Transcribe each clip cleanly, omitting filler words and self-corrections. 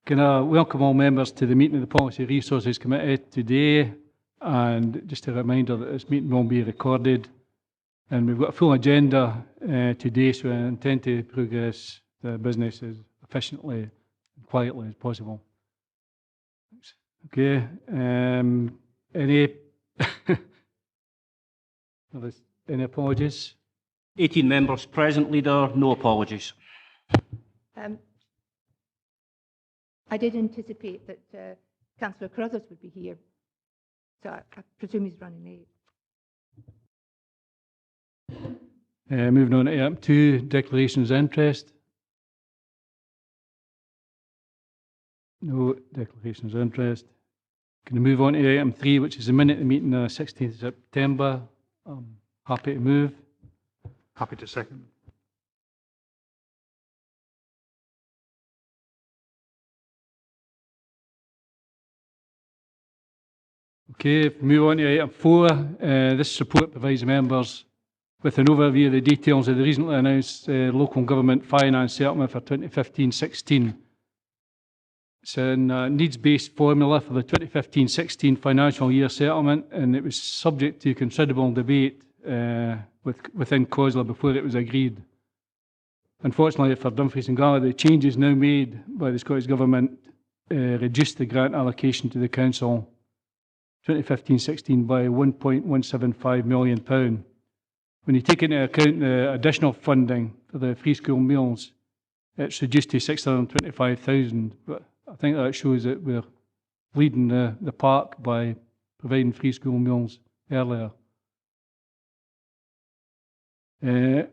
Can I welcome all members to the meeting of the Policy Resources Committee today, and just a reminder that this meeting will be recorded, and we've got a full agenda today, so I intend to progress the business as efficiently and quietly as possible. Okay, any any apologies? 18 members present, Leader. No apologies. I did anticipate that Councillor Carruthers would be here, so I presume he's running late. Moving on to item 2, declarations of interest. No declarations of interest. Can we move on to item 3, which is the minute of the meeting on 16th of September. I'm happy to move. Happy to second. Okay, if we move on to item 4, this report provides members with an overview of the details of the recently announced local government finance settlement for 2015-16. It's a needs-based formula for the 2015-16 financial year settlement, and it was subject to considerable debate within COSLA before it was agreed. Unfortunately for Dumfries and Galloway, the changes now made by the Scottish Government reduced the grant allocation to the Council 2015-16 by £1.175 million. When you take into account the additional funding for the free school meals, it's reduced to £625,000. But I think that shows that we're leading the park by providing free school meals earlier. At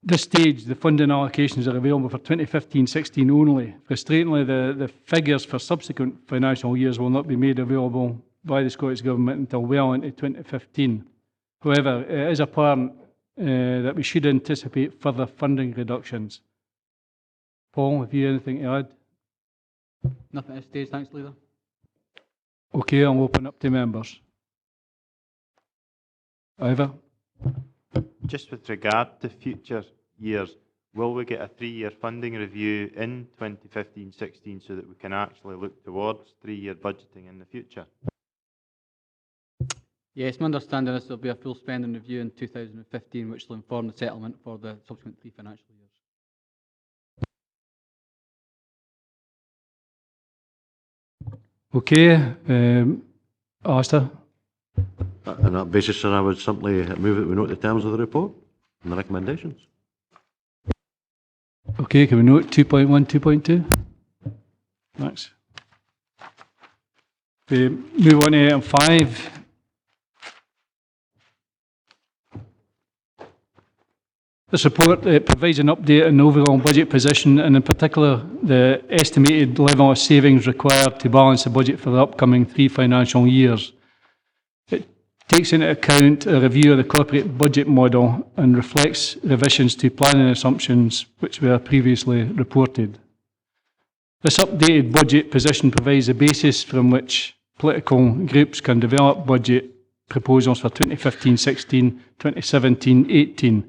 this stage, the funding allocations are available for 2015-16 only. Frustratingly, the figures for subsequent financial years will not be made available by the Scottish Government until well into 2015. However, it is apparent that we should anticipate further funding reductions. Paul, have you anything to add? Nothing at this stage, thanks, Leader. Okay, I'll open up to members. Ivor? Just with regard to future years, will we get a 3-year funding review in 2015-16 so that we can actually look towards 3-year budgeting in the future? Yes, my understanding is there will be a full spending review in 2015, which will inform the settlement for the subsequent 3 financial years. Okay, Alistair? On that basis, sir, I would simply move that we note the terms of the report and the recommendations. Okay, can we note 2.1, 2.2? Thanks. We move on to item 5. This report provides an update on the overall budget position, and in particular the estimated level of savings required to balance the budget for the upcoming 3 financial years. It takes into account a review of the corporate budget model and reflects revisions to planning assumptions which were previously reported. This updated budget position provides a basis from which political groups can develop budget proposals for 2015-16, 2017-18.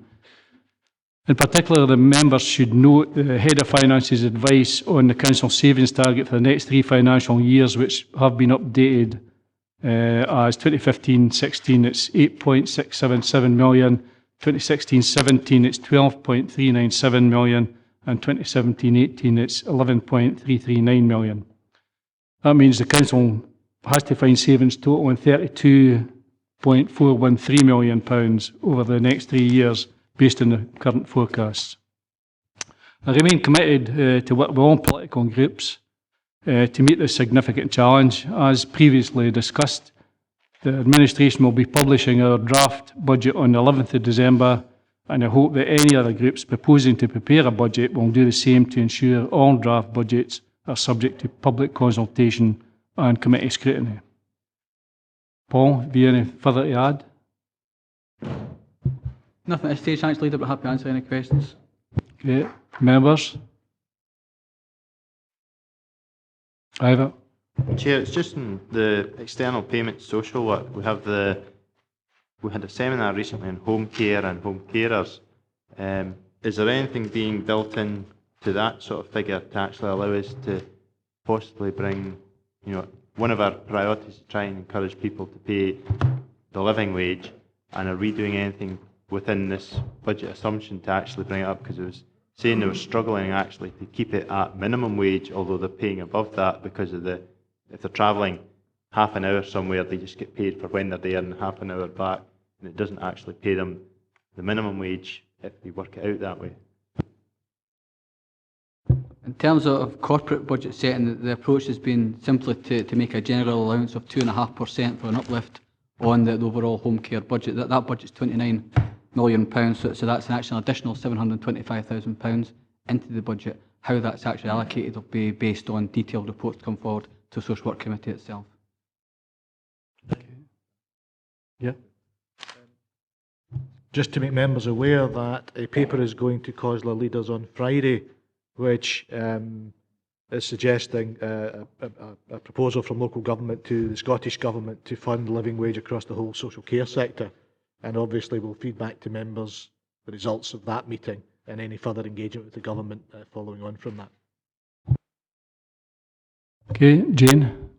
In particular, the members should note the Head of Finance's advice on the Council savings target for the next 3 financial years, which have been updated as 2015-16 it's 8.677 million, 2016-17 it's 12.397 million, and 2017-18 it's 11.339 million. That means the Council has to find savings totaling £32.413 million over the next 3 years, based on the current forecasts. I remain committed to work with all political groups to meet this significant challenge. As previously discussed, the administration will be publishing our draft budget on the 11th of December, and I hope that any other groups proposing to prepare a budget will do the same to ensure all draft budgets are subject to public consultation and committee scrutiny. Paul, have you any further to add? Nothing at this stage, thanks, Leader, but happy to answer any questions. Okay, members? Ivor? Chair, it's just in the external payment social work. We had a seminar recently on home care and home carers. Is there anything being built in to that sort of figure to actually allow us to possibly bring, one of our priorities is to try and encourage people to pay the living wage, and are we doing anything within this budget assumption to actually bring it up? Because it was saying they were struggling actually to keep it at minimum wage, although they're paying above that because of if they're travelling half an hour somewhere, they just get paid for when they're there and half an hour back, and it doesn't actually pay them the minimum wage if they work it out that way. In terms of corporate budget setting, the approach has been simply to make a general allowance of 2.5% for an uplift on the overall home care budget. That budget's £29 million, so that's an actual additional £725,000 into the budget. How that's actually allocated will be based on detailed reports come forward to the Social Work Committee itself. Yeah. Just to make members aware that a paper is going to COSLA leaders on Friday, which is suggesting a proposal from local government to the Scottish Government to fund living wage across the whole social care sector. And obviously we'll feed back to members the results of that meeting and any further engagement with the government following on from that. Okay, Jane.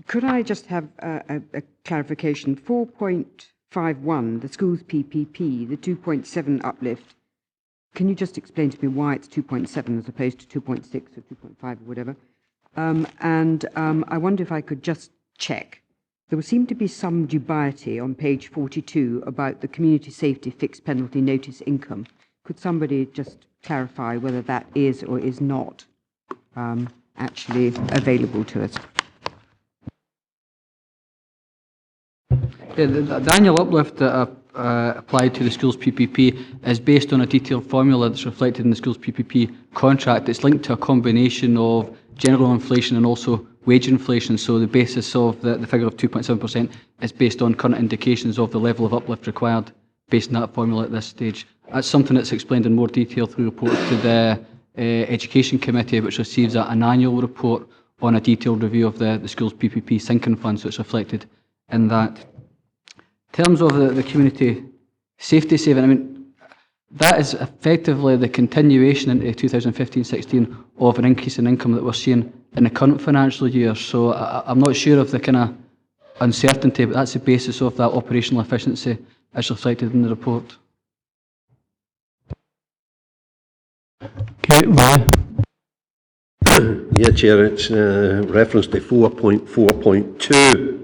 Could I just have a clarification? 4.51, the schools PPP, the 2.7 uplift. Can you just explain to me why it's 2.7 as opposed to 2.6 or 2.5 or whatever? I wonder if I could just check. There seemed to be some dubiety on page 42 about the community safety fixed penalty notice income. Could somebody just clarify whether that is or is not actually available to us? Yeah, the annual uplift that applied to the schools PPP is based on a detailed formula that's reflected in the schools PPP contract. It's linked to a combination of general inflation and also wage inflation. So the basis of the figure of 2.7% is based on current indications of the level of uplift required based on that formula at this stage. That's something that's explained in more detail through reports to the Education Committee, which receives an annual report on a detailed review of the schools PPP sinking fund, so it's reflected in that. In terms of the community safety saving, I mean, that is effectively the continuation into 2015-16 of an increase in income that we're seeing in the current financial year. So I'm not sure of the kind of uncertainty, but that's the basis of that operational efficiency as reflected in the report. Okay, Roy. Yeah, Chair, it's reference to 4.4.2.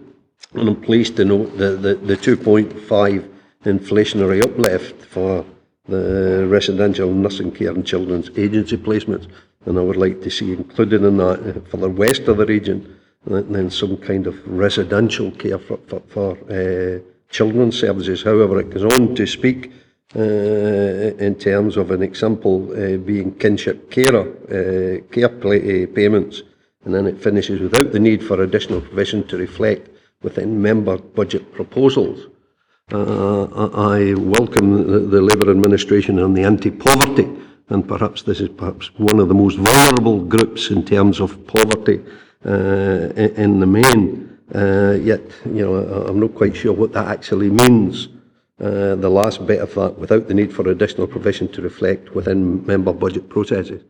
And I'm pleased to note that the 2.5 inflationary uplift for the residential nursing care and children's agency placements, and I would like to see included in that for the west of the region, and then some kind of residential care for children's services. However, it goes on to speak in terms of an example being kinship care payments, and then it finishes without the need for additional provision to reflect within member budget proposals. I welcome the Labour administration on the anti-poverty, and perhaps this is one of the most vulnerable groups in terms of poverty in the main. Yet, I'm not quite sure what that actually means. The last bit of that, without the need for additional provision to reflect within member budget processes.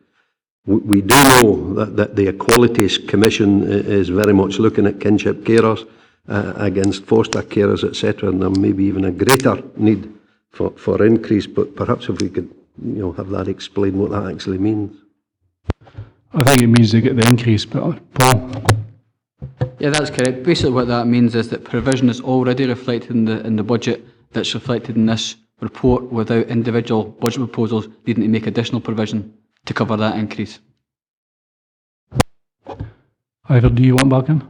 We do know that the Equalities Commission is very much looking at kinship carers against foster carers, etc., and there may be even a greater need for increase. But perhaps if we could, have that explain what that actually means. I think it means they get the increase, but Paul. Yeah, that's correct. Basically what that means is that provision is already reflected in the budget that's reflected in this report without individual budget proposals needing to make additional provision to cover that increase. Ivor, do you want back in?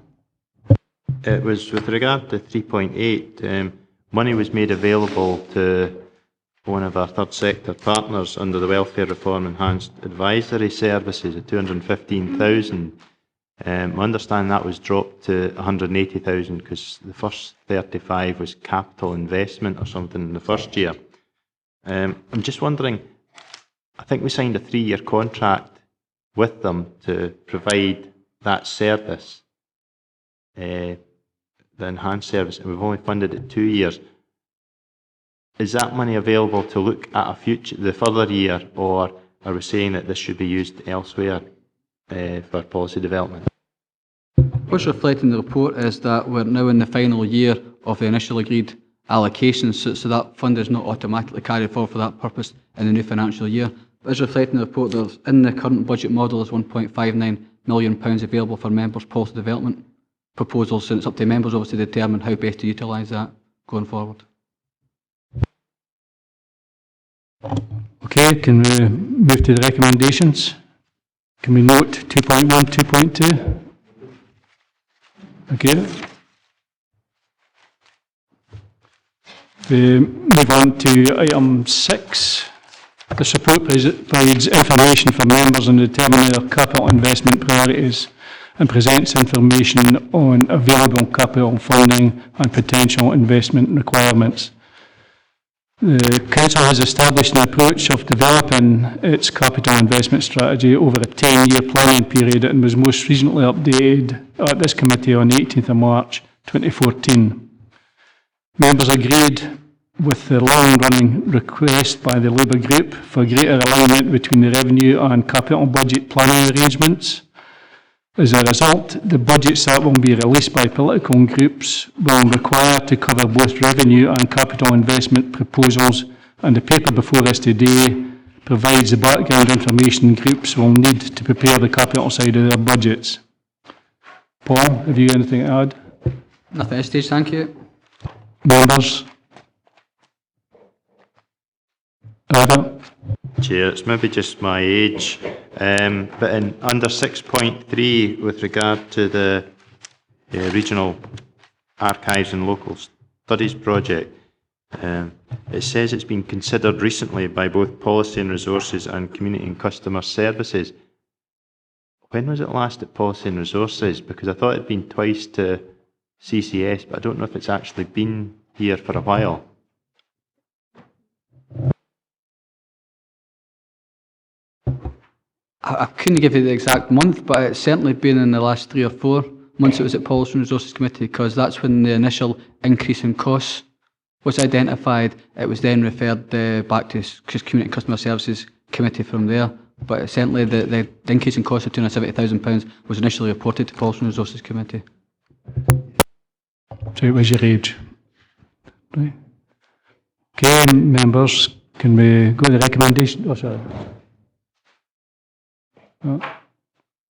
It was with regard to 3.8, money was made available to one of our third sector partners under the Welfare Reform Enhanced Advisory Services at 215,000. I understand that was dropped to 180,000 because the first 35 was capital investment or something in the first year. I'm just wondering, I think we signed a 3-year contract with them to provide that service, the enhanced service, and we've only funded it 2 years. is that money available to look at the further year, or are we saying that this should be used elsewhere for policy development? What's reflected in the report is that we're now in the final year of the initial agreed allocations, so that fund is not automatically carried forward for that purpose in the new financial year. But as reflected in the report, there's in the current budget model is £1.59 million available for members' policy development proposals, and it's up to members obviously to determine how best to utilise that going forward. Okay, can we move to the recommendations? Can we note 2.1, 2.2? Okay. We move on to item 6. The report provides information for members on determining their capital investment priorities and presents information on available capital funding and potential investment requirements. The Council has established an approach of developing its capital investment strategy over a 10-year planning period and was most recently updated at this committee on 18th of March 2014. Members agreed with the long-running request by the Labour Group for greater alignment between the revenue and capital budget planning arrangements. As a result, the budgets that will be released by political groups will require to cover both revenue and capital investment proposals, and the paper before us today provides the background information groups will need to prepare the capital side of their budgets. Paul, have you got anything to add? Nothing at this stage, thank you. Members? Robert? Chair, it's maybe just my age, but under 6.3, with regard to the Regional Archives and Local Studies project, it says it's been considered recently by both Policy and Resources and Community and Customer Services. When was it last at Policy and Resources? Because I thought it had been twice to CCS, but I don't know if it's actually been here for a while. I couldn't give you the exact month, but it's certainly been in the last 3 or 4 months it was at Policy and Resources Committee, because that's when the initial increase in costs was identified. It was then referred back to Community and Customer Services Committee from there. But certainly the increase in costs of £270,000 was initially reported to Policy and Resources Committee. So it was your age. Right. Okay, members, can we go to the recommendation? Oh, sorry.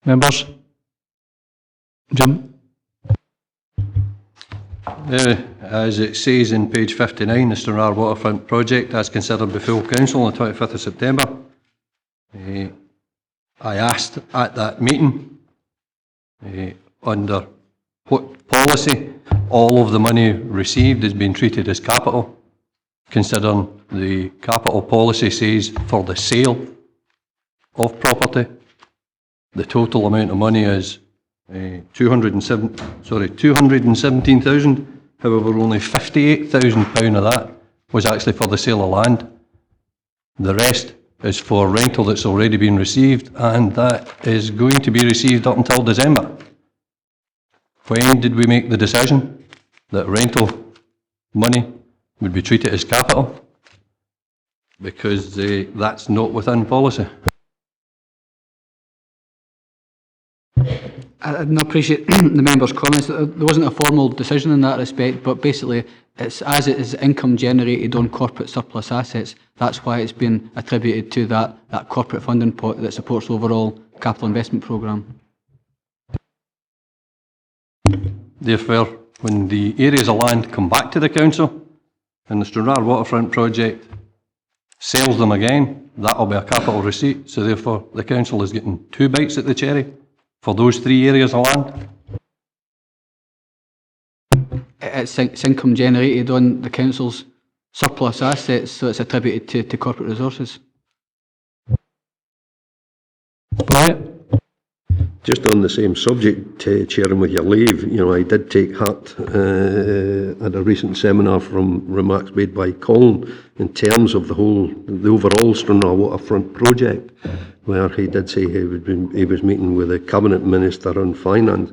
Members? Jim? As it says in page 59, the Sederunt Waterfront project as considered by full council on the 25th of September. I asked at that meeting under what policy all of the money received is being treated as capital, considering the capital policy says for the sale of property. The total amount of money is 217,000. However, only £58,000 of that was actually for the sale of land. The rest is for rental that's already been received, and that is going to be received up until December. When did we make the decision that rental money would be treated as capital? Because that's not within policy. I appreciate the member's comments. There wasn't a formal decision in that respect, but basically it's as it is income generated on corporate surplus assets. That's why it's been attributed to that corporate funding pot that supports the overall capital investment programme. Therefore, when the areas of land come back to the council and the Sederunt Waterfront project sells them again, that will be a capital receipt. So therefore, the council is getting 2 bites at the cherry for those 3 areas of land. It's income generated on the council's surplus assets, so it's attributed to corporate resources. Just on the same subject, Chairman, with your leave, I did take heart at a recent seminar from remarks made by Colin in terms of the overall Sederunt Waterfront project, where he did say he was meeting with the Cabinet Minister on Finance,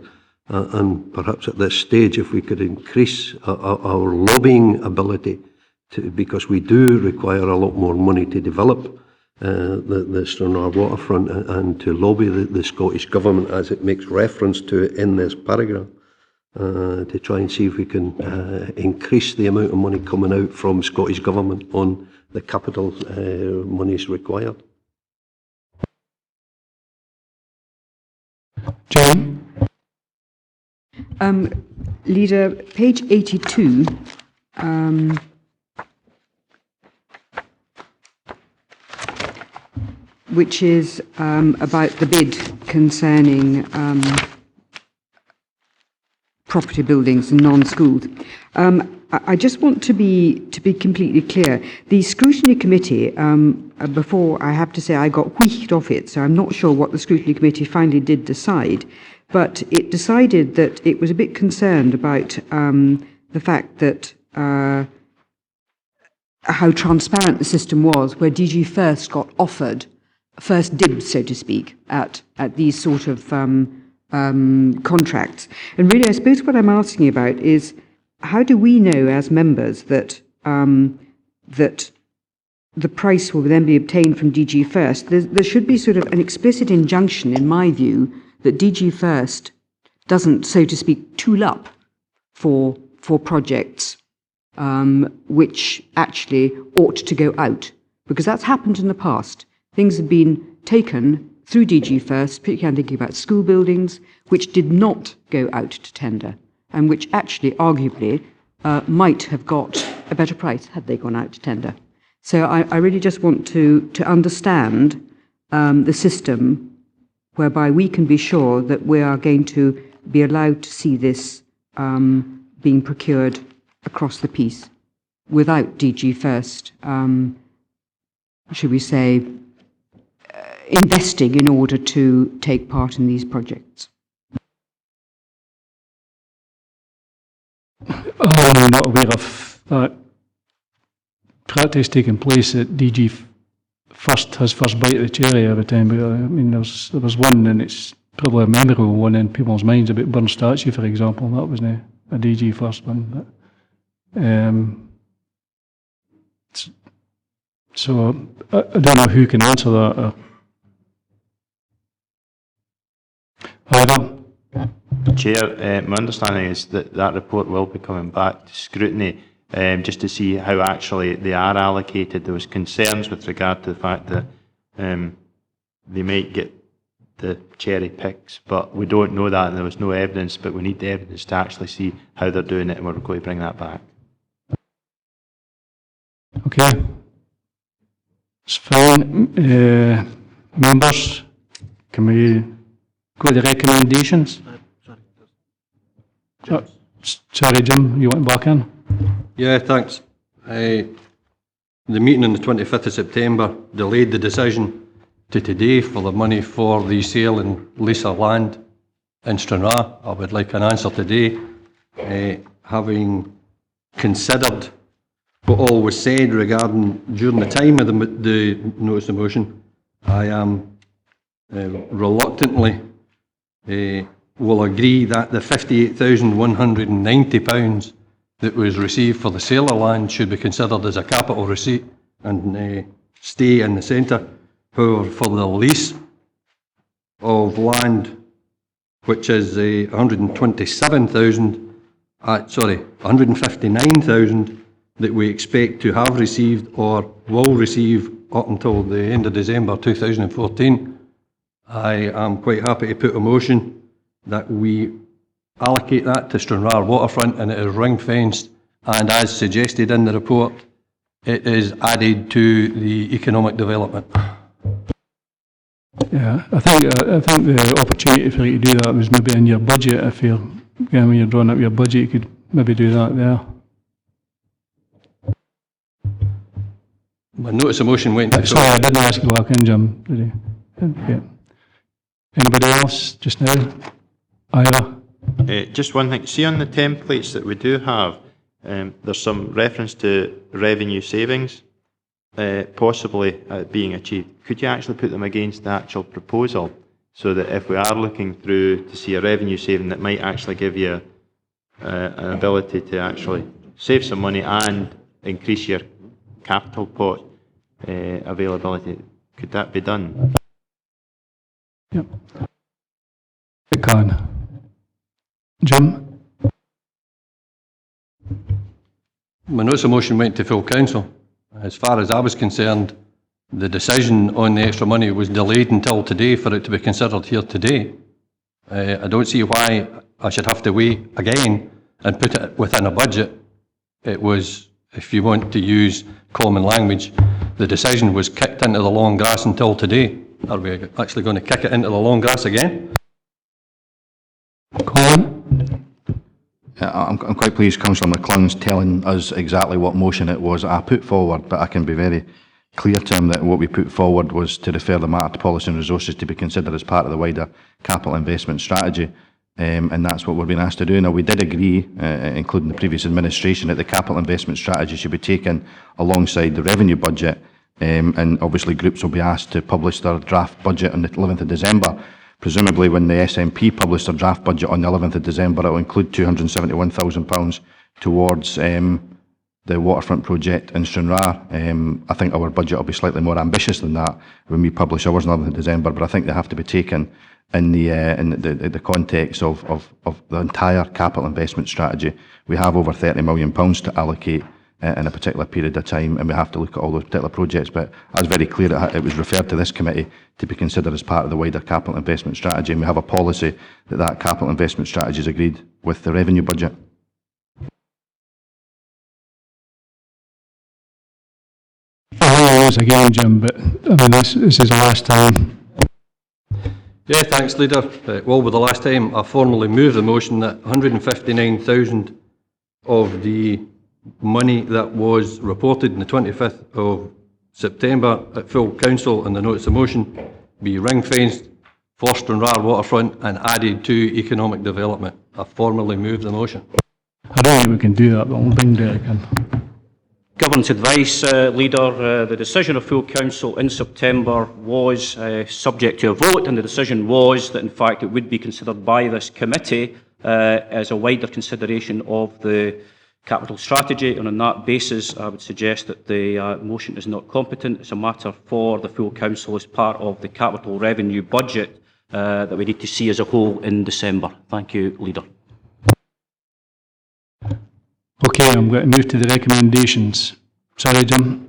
and perhaps at this stage, if we could increase our lobbying ability because we do require a lot more money to develop the Stranraer waterfront and to lobby the Scottish Government, as it makes reference to it in this paragraph, to try and see if we can increase the amount of money coming out from Scottish Government on the capital monies required. Jane? Leader, page 82, which is about the bid concerning property buildings and non-schools. I just want to be completely clear. The scrutiny committee, before, I have to say, I got whisked off it, so I'm not sure what the scrutiny committee finally did decide, but it decided that it was a bit concerned about the fact that how transparent the system was, where DG First got offered first dibs, so to speak, at these sort of contracts. And really, I suppose what I'm asking about is, how do we know as members that that the price will then be obtained from DG First? There should be sort of an explicit injunction, in my view, that DG First doesn't, so to speak, tool up for projects which actually ought to go out, because that's happened in the past. Things have been taken through DG First, particularly I'm thinking about school buildings, which did not go out to tender, and which actually, arguably, might have got a better price had they gone out to tender. So I really just want to understand the system whereby we can be sure that we are going to be allowed to see this being procured across the piece without DG First, should we say, investing in order to take part in these projects. I'm not aware of that practice taking place at DG First has first bite of the cherry every time. But, I mean, there was one, and it's probably a memorable one in people's minds about Burn Statue, for example. That was a DG First one. But, so I don't know who can answer that. Either. Chair, my understanding is that that report will be coming back to scrutiny just to see how actually they are allocated. There was concerns with regard to the fact that they might get the cherry picks, but we don't know that, and there was no evidence, but we need the evidence to actually see how they're doing it, and we're going to bring that back. Okay. It's fine. Members, can we go to the recommendations? Sorry, Jim, you went back in? Yeah, thanks. The meeting on the 25th of September delayed the decision to today for the money for the sale and lease of land in Stranraer. I would like an answer today. Having considered what all was said regarding during the time of the notice of motion, I am reluctantly will agree that the £58,190 that was received for the sale of land should be considered as a capital receipt and stay in the centre. However, for the lease of land, which is 159,000 that we expect to have received or will receive up until the end of December 2014, I am quite happy to put a motion that we allocate that to Stranraer waterfront, and it is ring fenced, and as suggested in the report, it is added to the economic development. Yeah, I think the opportunity for you to do that was maybe in your budget. If you're, when you're drawing up your budget, you could maybe do that there. My notice of motion went to... Sorry, I didn't ask you back in, Jim, did you? Okay. Anybody else just now? Ira? Just one thing. See, on the templates that we do have, there's some reference to revenue savings possibly being achieved. Could you actually put them against the actual proposal, so that if we are looking through to see a revenue saving, that might actually give you an ability to actually save some money and increase your capital pot availability. Could that be done? Yep. It can. Jim? My notice of motion went to full council. As far as I was concerned, the decision on the extra money was delayed until today for it to be considered here today. I don't see why I should have to wait again and put it within a budget. It was, if you want to use common language, the decision was kicked into the long grass until today. Are we actually going to kick it into the long grass again? Colin? I'm quite pleased Councillor McClung's telling us exactly what motion it was I put forward, but I can be very clear to him that what we put forward was to refer the matter to Policy and Resources to be considered as part of the wider capital investment strategy, and that's what we're being asked to do. Now, we did agree, including the previous administration, that the capital investment strategy should be taken alongside the revenue budget, and obviously groups will be asked to publish their draft budget on the 11th of December. Presumably when the SNP published their draft budget on the 11th of December, it will include £271,000 towards the waterfront project in Stranraer. I think our budget will be slightly more ambitious than that when we publish ours on the 11th of December, but I think they have to be taken in the context of the entire capital investment strategy. We have over £30 million to allocate in a particular period of time, and we have to look at all those particular projects, but I was very clear that it was referred to this committee to be considered as part of the wider capital investment strategy, and we have a policy that capital investment strategy is agreed with the revenue budget. Again, Jim, but I mean, this is the last time. Yeah, thanks, Leader. Well, with the last time, I formally moved the motion that 159,000 of the money that was reported on the 25th of September at full council in the notice of motion be ring-fenced for Stranraer waterfront and added to economic development. I formally moved the motion. I don't think we can do that, but we'll bring Derek in. Governance advice, Leader. The decision of full council in September was subject to a vote, and the decision was that in fact it would be considered by this committee as a wider consideration of the capital strategy, and on that basis I would suggest that the motion is not competent. It's a matter for the full council as part of the capital revenue budget that we need to see as a whole in December. Thank you, Leader. Okay, I'm going to move to the recommendations. Sorry, Jim.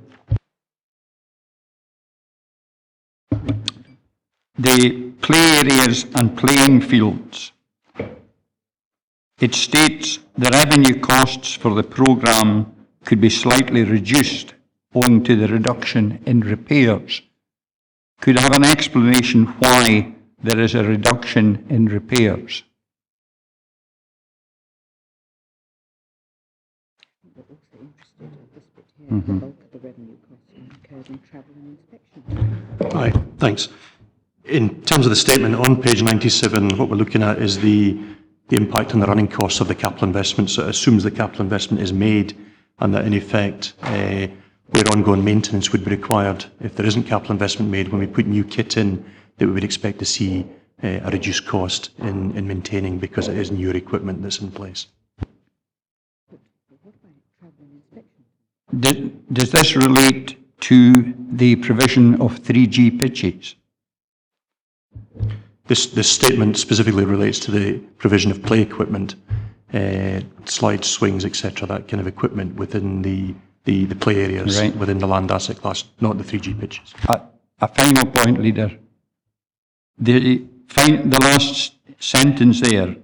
The play areas and playing fields. It states the revenue costs for the programme could be slightly reduced owing to the reduction in repairs. Could I have an explanation why there is a reduction in repairs? Hi, thanks. In terms of the statement on page 97, what we're looking at is the impact on the running costs of the capital investment. So it assumes the capital investment is made and that in effect where ongoing maintenance would be required, if there isn't capital investment made, when we put new kit in, that we would expect to see a reduced cost in maintaining because it is newer equipment that's in place. Does this relate to the provision of 3G pitches? This statement specifically relates to the provision of play equipment, slides, swings, etc., that kind of equipment within the play areas, right, within the land asset class, not the 3G pitches. A final point, Leader. The last sentence there,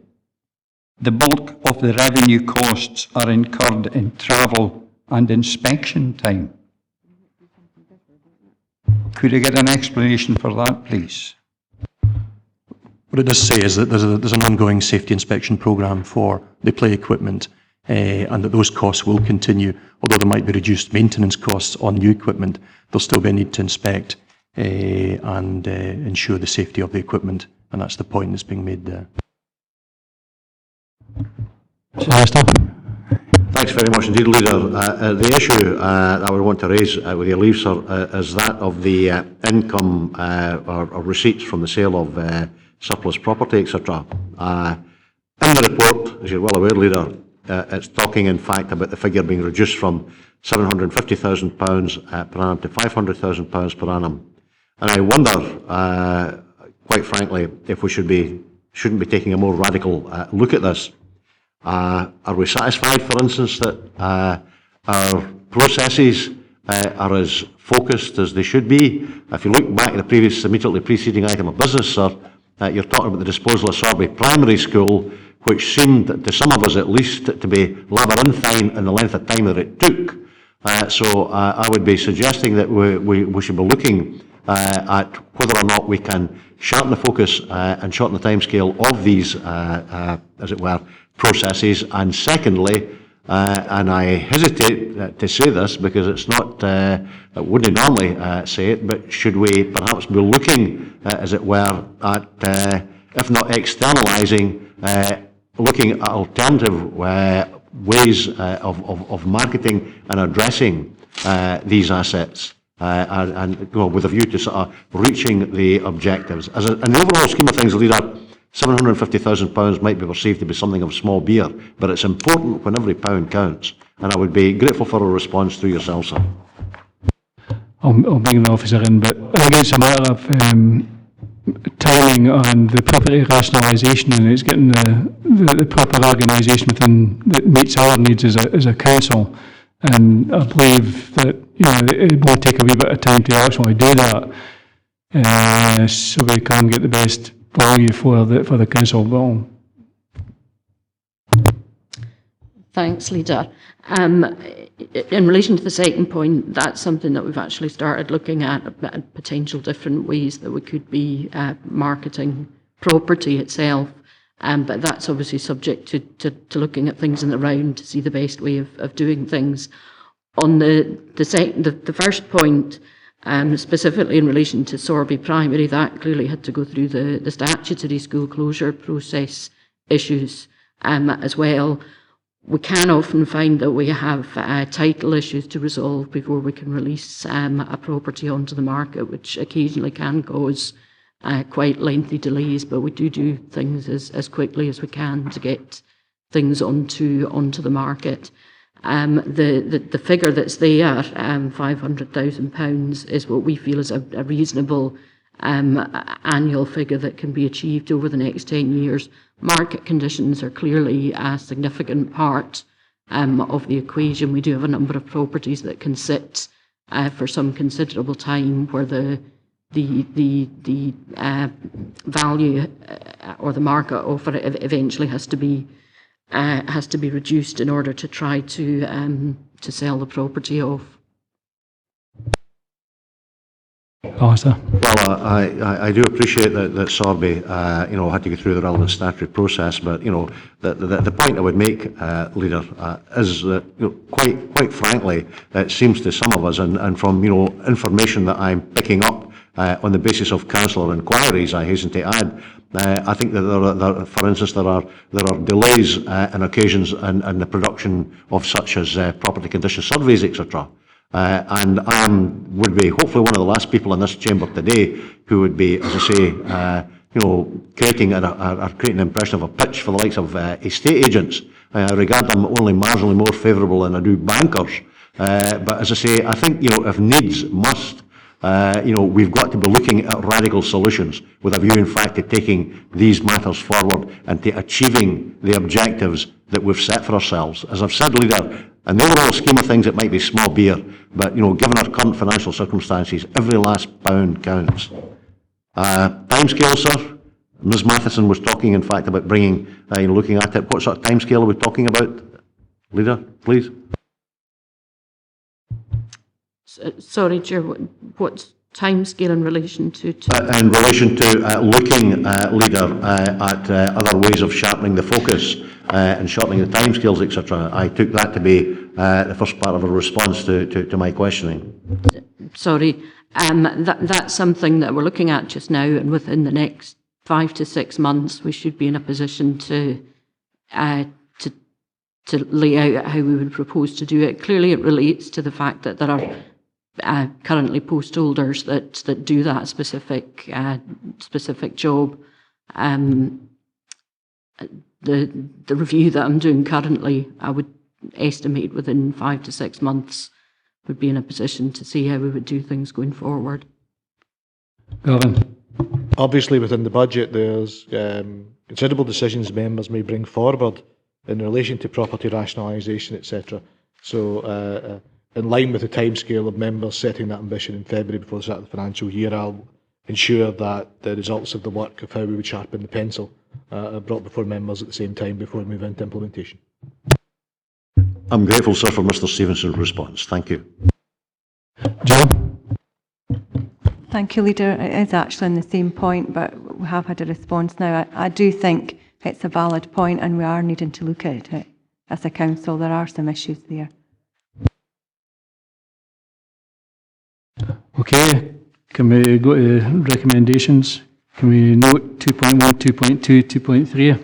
the bulk of the revenue costs are incurred in travel and inspection time. Could I get an explanation for that, please? What it does say is that there's an ongoing safety inspection programme for the play equipment, and that those costs will continue. Although there might be reduced maintenance costs on new equipment, there'll still be a need to inspect and ensure the safety of the equipment, and that's the point that's being made there. Thanks very much indeed, Leader. The issue I would want to raise with your leave, sir, is that of the income or receipts from the sale of surplus property, etc. In the report, as you're well aware, Leader, it's talking, in fact, about the figure being reduced from £750,000 per annum to £500,000 per annum. And I wonder, quite frankly, if we shouldn't be taking a more radical look at this. Are we satisfied, for instance, that our processes are as focused as they should be? If you look back at the immediately preceding item of business, sir, you're talking about the disposal of Sorby Primary School, which seemed, to some of us at least, to be labyrinthine in the length of time that it took. So I would be suggesting that we should be looking at whether or not we can shorten the focus and shorten the timescale of these, as it were, processes. And secondly, and I hesitate to say this because it's not, I wouldn't normally say it, but should we perhaps be looking, as it were, at, if not externalising, looking at alternative ways of marketing and addressing these assets, and with a view to sort of reaching the objectives. In the overall scheme of things, Leader, £750,000 might be perceived to be something of small beer, but it's important when every pound counts. And I would be grateful for a response through yourself, sir. I'll bring the officer in, but I think it's a matter of timing and the property rationalisation, and it's getting the proper organisation within that meets our needs as a council. And I believe that it will take a wee bit of time to actually do that, so we can get the best value for the council. Well, thanks, Leader. In relation to the second point, that's something that we've actually started looking at potential different ways that we could be marketing property itself. But that's obviously subject to looking at things in the round to see the best way of doing things. On the first point, specifically in relation to Sorby Primary, that clearly had to go through the statutory school closure process issues as well. We can often find that we have title issues to resolve before we can release a property onto the market, which occasionally can cause quite lengthy delays, but we do things as quickly as we can to get things onto the market. The figure that's there, £500,000, is what we feel is a reasonable annual figure that can be achieved over the next 10 years. Market conditions are clearly a significant part of the equation. We do have a number of properties that can sit for some considerable time where the value or the market offer eventually has to be reduced in order to try to sell the property off. Alistair. Well, I do appreciate that Sorby, had to go through the relevant statutory process, but the point I would make, Leader, is that quite frankly, it seems to some of us, and from information that I'm picking up on the basis of councillor inquiries, I hasten to add, I think that for instance, there are delays in occasions in the production of such as property condition surveys, etc. And I would be hopefully one of the last people in this chamber today who would be, as I say, creating an impression of a pitch for the likes of estate agents. I regard them only marginally more favourable than I do bankers. But as I say, I think if needs must, we've got to be looking at radical solutions with a view, in fact, to taking these matters forward and to achieving the objectives that we've set for ourselves. As I've said, Leader, in the overall scheme of things, it might be small beer, but given our current financial circumstances, every last pound counts. Timescale, sir. Ms. Matheson was talking, in fact, about bringing, looking at it. What sort of timescale are we talking about, Leader, please? Sorry, Chair. What's timescale in relation to? In relation to looking, Leader, at other ways of sharpening the focus and shortening the timescales, etc. I took that to be the first part of a response to my questioning. Sorry, that's something that we're looking at just now, and within the next 5 to 6 months, we should be in a position to lay out how we would propose to do it. Clearly, it relates to the fact that there are currently post holders that do that specific job. the review that I'm doing currently, I would estimate within 5 to 6 months would be in a position to see how we would do things going forward. Gavin. Obviously, within the budget, there's considerable decisions members may bring forward in relation to property rationalisation, etc. So, in line with the timescale of members setting that ambition in February before the start of the financial year, I'll ensure that the results of the work of how we would sharpen the pencil are brought before members at the same time before we move into implementation. I'm grateful, sir, for Mr Stevenson's response. Thank you. John. Thank you, Leader. It is actually on the same point, but we have had a response now. I do think it's a valid point and we are needing to look at it as a council. There are some issues there. Okay, can we go to recommendations? Can we note 2.1, 2.2, 2.3?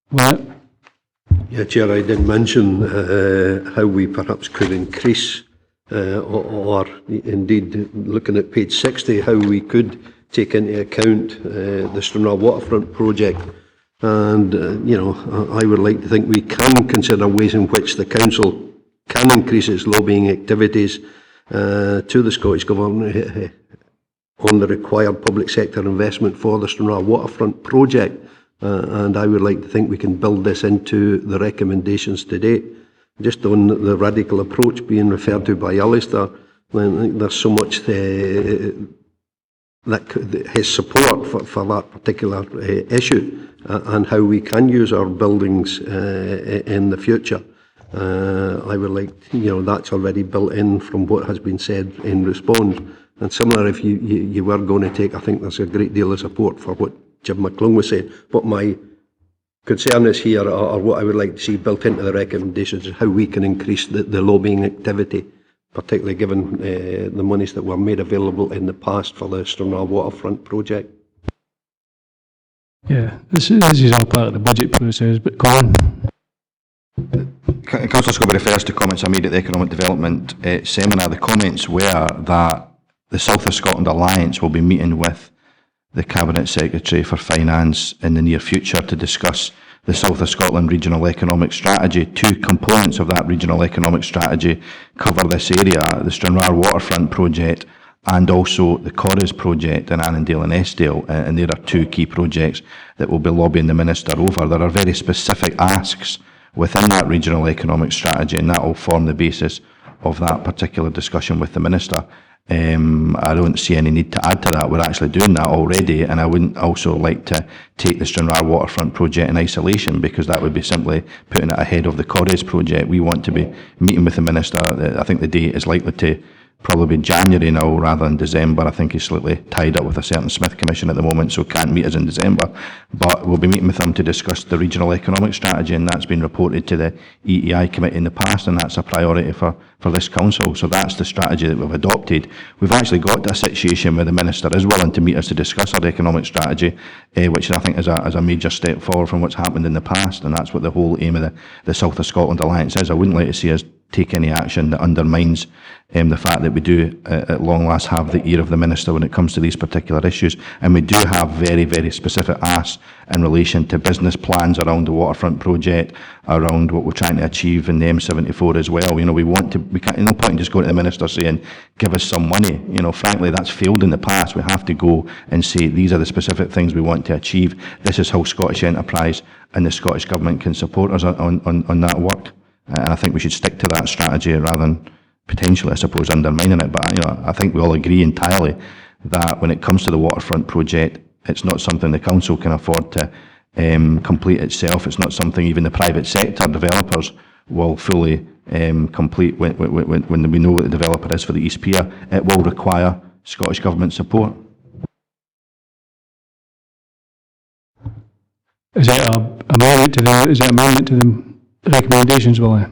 What? Yeah, Chair, I did mention how we perhaps could increase or indeed looking at page 60, how we could take into account the Stranraer waterfront project. And, I would like to think we can consider ways in which the council can increase its lobbying activities to the Scottish Government on the required public sector investment for the Stranraer waterfront project. And I would like to think we can build this into the recommendations today. Just on the radical approach being referred to by Alistair, I think there's so much that his support for that particular issue and how we can use our buildings in the future. I would like, that's already built in from what has been said in response. And similar, if you were going to take, I think there's a great deal of support for what Jim McClung was saying. But my concern is here, or what I would like to see built into the recommendations, is how we can increase the lobbying activity, particularly given the monies that were made available in the past for the Stranraer waterfront project. Yeah, this is all part of the budget process, but Colin. Councillor Scobie refers to comments I made at the Economic Development Seminar. The comments were that the South of Scotland Alliance will be meeting with the Cabinet Secretary for Finance in the near future to discuss the South of Scotland Regional Economic Strategy. Two components of that Regional Economic Strategy cover this area, the Stranraer Waterfront Project and also the Corris Project in Annandale and Eskdale, and there are two key projects that will be lobbying the Minister over. There are very specific asks within that Regional Economic Strategy, and that will form the basis of that particular discussion with the Minister. I don't see any need to add to that. We're actually doing that already, and I wouldn't also like to take the Stranraer Waterfront project in isolation, because that would be simply putting it ahead of the Corris project. We want to be meeting with the Minister. I think the date is likely to probably be January now rather than December. I think he's slightly tied up with a certain Smith Commission at the moment, so can't meet us in December. But we'll be meeting with him to discuss the Regional Economic Strategy, and that's been reported to the EEI Committee in the past, and that's a priority for this Council. So that's the strategy that we've adopted. We've actually got to a situation where the Minister is willing to meet us to discuss our economic strategy, which I think is a major step forward from what's happened in the past, and that's what the whole aim of the South of Scotland Alliance is. I wouldn't like to see us take any action that undermines the fact that we do at long last have the ear of the Minister when it comes to these particular issues, and we do have very, very specific asks in relation to business plans around the waterfront project, around what we're trying to achieve in the M74 as well. We can't, no point in just going to the Minister saying, give us some money. Frankly, that's failed in the past. We have to go and say, these are the specific things we want to achieve. This is how Scottish Enterprise and the Scottish Government can support us on that work. And I think we should stick to that strategy rather than potentially, I suppose, undermining it. But I think we all agree entirely that when it comes to the waterfront project, it's not something the Council can afford to complete itself. It's not something even the private sector developers will fully complete when we know what the developer is for the East Pier. It will require Scottish Government support. Is it an amendment to the recommendations, Willie?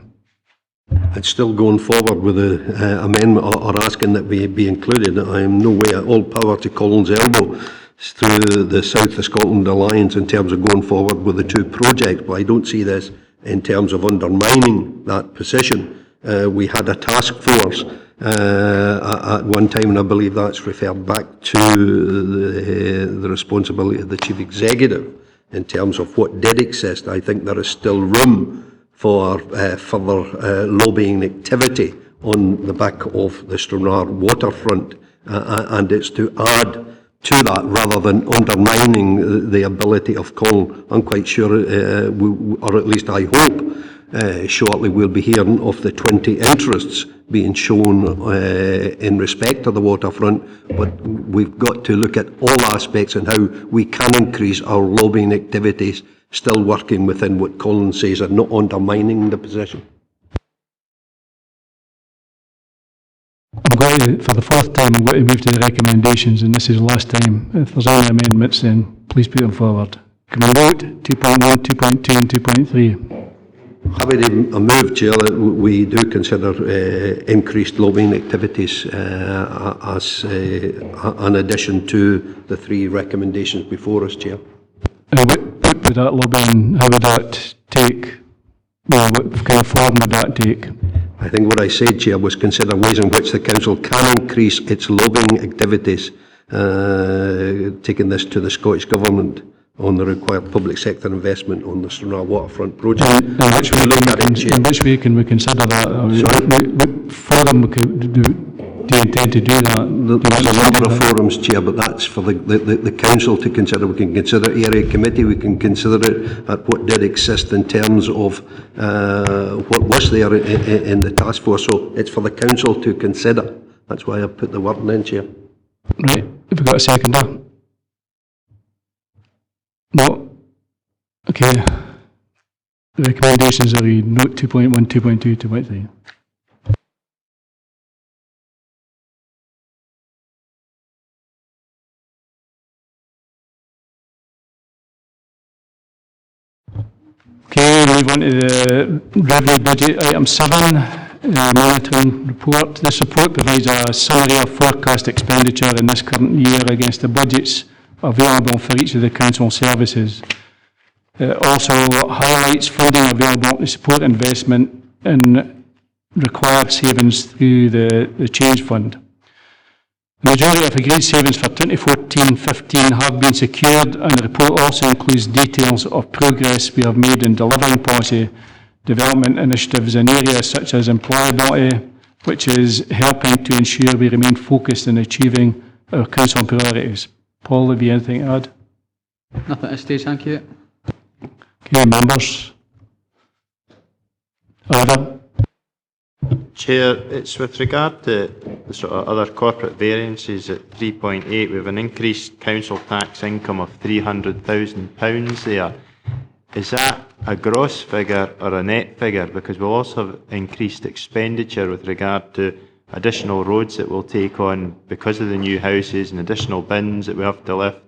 It's still going forward with the amendment or asking that we be included. I am no way all power to Colin's elbow through the South of Scotland Alliance in terms of going forward with the two projects, but I don't see this in terms of undermining that position. We had a task force at one time, and I believe that's referred back to the responsibility of the Chief Executive in terms of what did exist. I think there is still room for further lobbying activity on the back of the Stranraer waterfront, and it's to add to that rather than undermining the ability of Colin. I'm quite sure, or at least I hope, shortly we'll be hearing of the 20 interests being shown in respect of the waterfront, but we've got to look at all aspects and how we can increase our lobbying activities, still working within what Colin says and not undermining the position. I'm going to, for the fourth time, I'm going to move to the recommendations, and this is the last time. If there's any amendments, then please put them forward. Can we vote 2.1, 2.2 and 2.3? Happy to move, Chair, that we do consider increased lobbying activities as an addition to the 3 recommendations before us, Chair. What would that lobbying, how would that take? Well, what kind of form would that take? I think what I said, Chair, was consider ways in which the Council can increase its lobbying activities, taking this to the Scottish Government on the required public sector investment on the Stranraer waterfront project. In which way can we consider that? What forum do you intend to do that? There's a number of forums, Chair, but that's for the Council to consider. We can consider area committee, we can consider it at what did exist in terms of what was there in the task force. So it's for the Council to consider. That's why I put the word in, Chair. Right. Have we got a seconder? No. Okay. The recommendations are note 2.1, 2.2, 2.3. Okay, we move on to the revenue budget item 7, monitoring report. This report provides a summary of forecast expenditure in this current year against the budgets available for each of the council services. It also highlights funding available to support investment in required savings through the Change Fund. The majority of agreed savings for 2014-15 have been secured, and the report also includes details of progress we have made in delivering policy development initiatives in areas such as employability, which is helping to ensure we remain focused on achieving our council priorities. Paul, have you anything to add? Nothing at this stage, thank you. Okay, members. Order. Chair, it's with regard to the sort of other corporate variances at 3.8. We have an increased council tax income of £300,000 there. Is that a gross figure or a net figure? Because we'll also have increased expenditure with regard to additional roads that we'll take on because of the new houses and additional bins that we have to lift.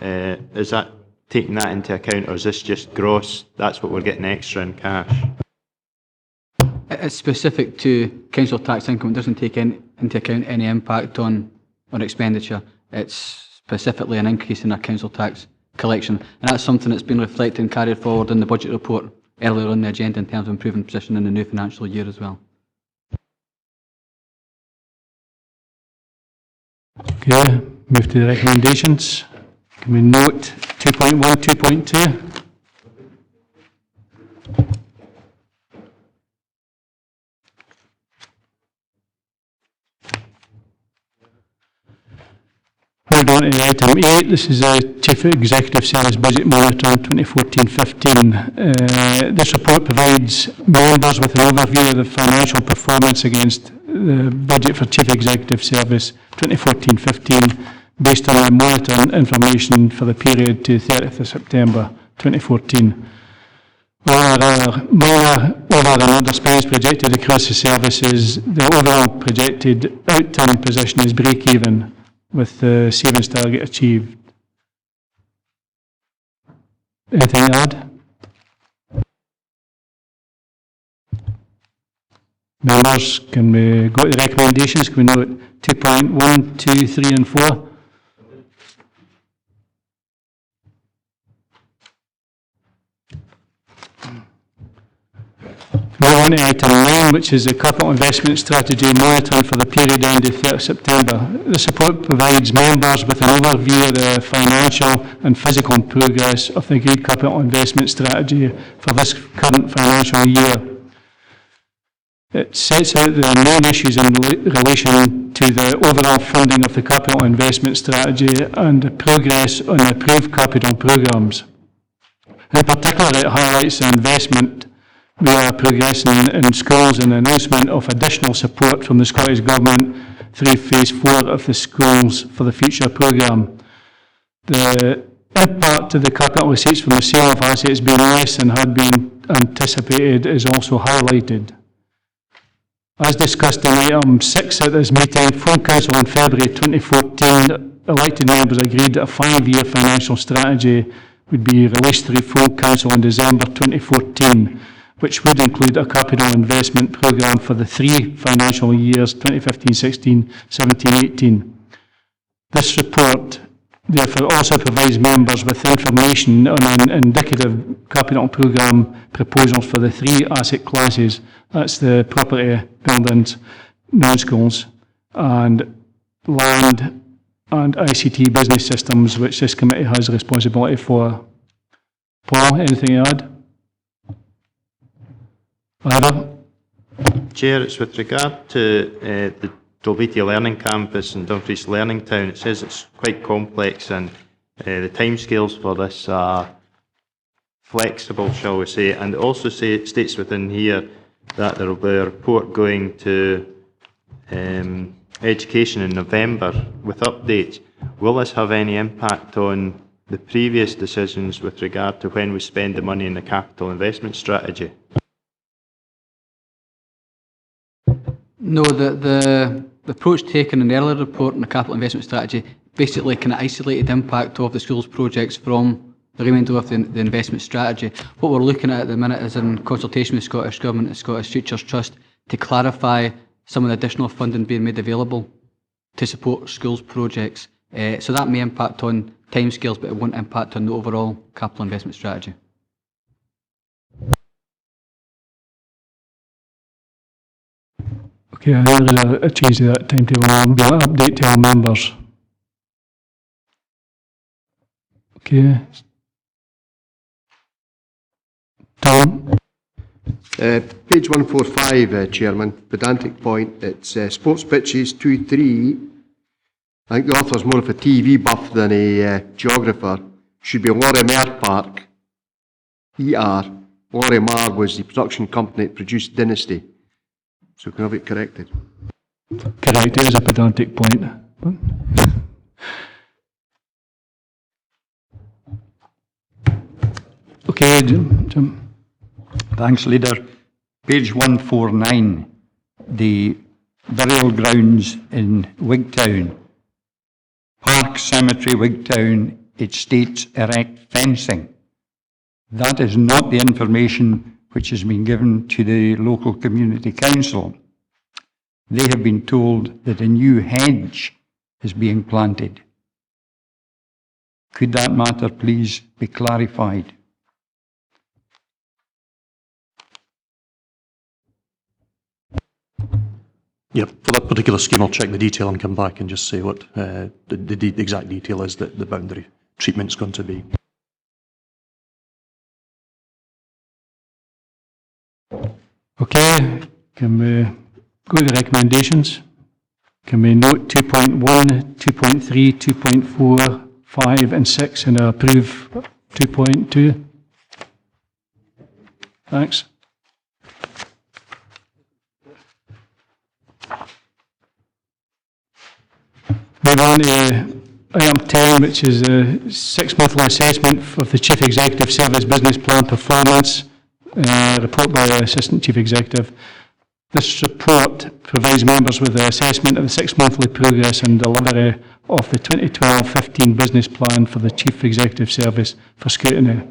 Is that taking that into account, or is this just gross? That's what we're getting extra in cash. It's specific to council tax income. It doesn't take into account any impact on expenditure. It's specifically an increase in our council tax collection, and that's something that's been reflected and carried forward in the budget report earlier on the agenda in terms of improving position in the new financial year as well. Okay, move to the recommendations. Can we note 2.1, 2.2? Moving on to item 8, this is a Chief Executive Service Budget Monitoring 2014-15. This report provides members with an overview of the financial performance against the budget for Chief Executive Service 2014-15 based on the monitoring information for the period to 30th of September 2014. While there are minor over and under spends projected across the services, the overall projected outturn position is break-even, with the savings target achieved. Anything to add? Members, can we go to the recommendations? Can we note 2.1, 2, 3 and 4? Move on to item 9, which is the capital investment strategy monitoring for the period ending 30 September. This report provides members with an overview of the financial and physical progress of the agreed capital investment strategy for this current financial year. It sets out the main issues in relation to the overall funding of the capital investment strategy and the progress on the approved capital programmes. In particular, it highlights the investment we are progressing in schools and the announcement of additional support from the Scottish Government through Phase 4 of the Schools for the Future programme. The impact of the capital receipts from the sale of assets being less than had been anticipated is also highlighted. As discussed in item 6 at this meeting, full council in February 2014, elected members agreed that a 5-year financial strategy would be released through full council in December 2014, which would include a capital investment programme for the 3 financial years 2015-16, 17-18. This report therefore also provides members with information on an indicative capital programme proposals for the 3 asset classes. That's the property, buildings, non-schools, and land and ICT business systems, which this committee has responsibility for. Paul, anything to add? Ira? Chair, it's with regard to the Dalbeattie Learning Campus and Dumfries Learning Town. It says it's quite complex and the timescales for this are flexible, shall we say, and it also states within here that there will be a report going to Education in November with updates. Will this have any impact on the previous decisions with regard to when we spend the money in the capital investment strategy? No, the approach taken in the earlier report on the capital investment strategy basically kind of isolated the impact of the schools projects from the remainder of the investment strategy. What we're looking at the minute is in consultation with Scottish Government and Scottish Futures Trust to clarify some of the additional funding being made available to support schools projects. So that may impact on timescales, but it won't impact on the overall capital investment strategy. Okay, I think there's a change to that timetable. I'll be able to update to our members. Okay. Tom? Page 145, Chairman, pedantic point. It's sports pitches 2-3. I think the author's more of a TV buff than a geographer. Should be Lorimar Park. ER. Lorimar was the production company that produced Dynasty. So can I have it corrected? Correct, it is a pedantic point. Okay, Jim. Thanks, Leader. Page 149, the burial grounds in Wigtown. Park Cemetery, Wigtown, it states erect fencing. That is not the information which has been given to the local community council. They have been told that a new hedge is being planted. Could that matter please be clarified? Yeah, for that particular scheme, I'll check the detail and come back and just say what the exact detail is that the boundary treatment's going to be. Okay, can we go to the recommendations? Can we note 2.1, 2.3, 2.4, 5 and 6 and approve 2.2? Thanks. Move on to item 10, which is a 6-monthly assessment of the Chief Executive Service Business Plan performance. Report by the Assistant Chief Executive. This report provides members with an assessment of the 6-monthly progress and delivery of the 2012-15 business plan for the Chief Executive Service for scrutiny.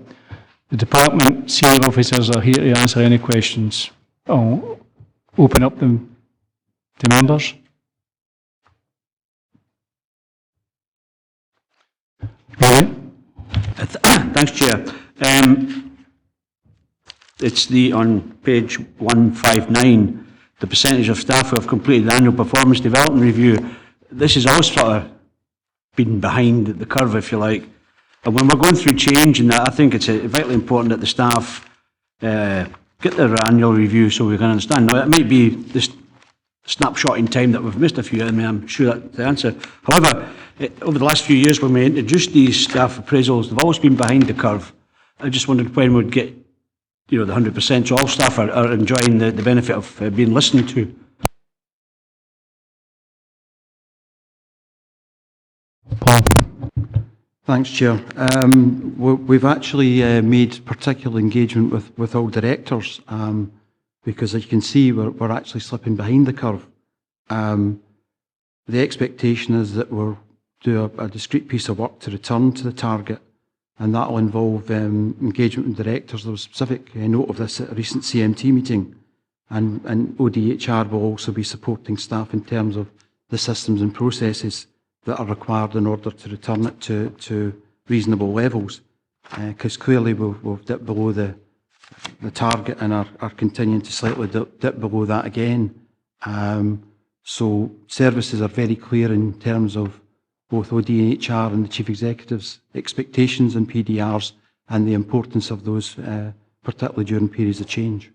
The department senior officers are here to answer any questions. I'll open up them to members. Thanks, Chair. it's on page 159, the percentage of staff who have completed the annual performance development review. This has always sort of been behind the curve, if you like. And when we're going through change and that, I think it's vitally important that the staff get their annual review so we can understand. Now, it might be this snapshot in time that we've missed a few. I mean, I'm sure that's the answer. However, over the last few years when we introduced these staff appraisals, they've always been behind the curve. I just wondered when we'd get, the 100%, so all staff are enjoying the benefit of being listened to. Paul. Thanks, Chair. We've actually made particular engagement with all directors because, as you can see, we're actually slipping behind the curve. The expectation is that we'll do a discrete piece of work to return to the target, and that will involve engagement with directors. There was specific note of this at a recent CMT meeting, and ODHR will also be supporting staff in terms of the systems and processes that are required in order to return it to reasonable levels, because clearly we've dipped below the target and are continuing to slightly dip below that again. So services are very clear in terms of both ODHR and the Chief Executive's expectations and PDRs and the importance of those, particularly during periods of change.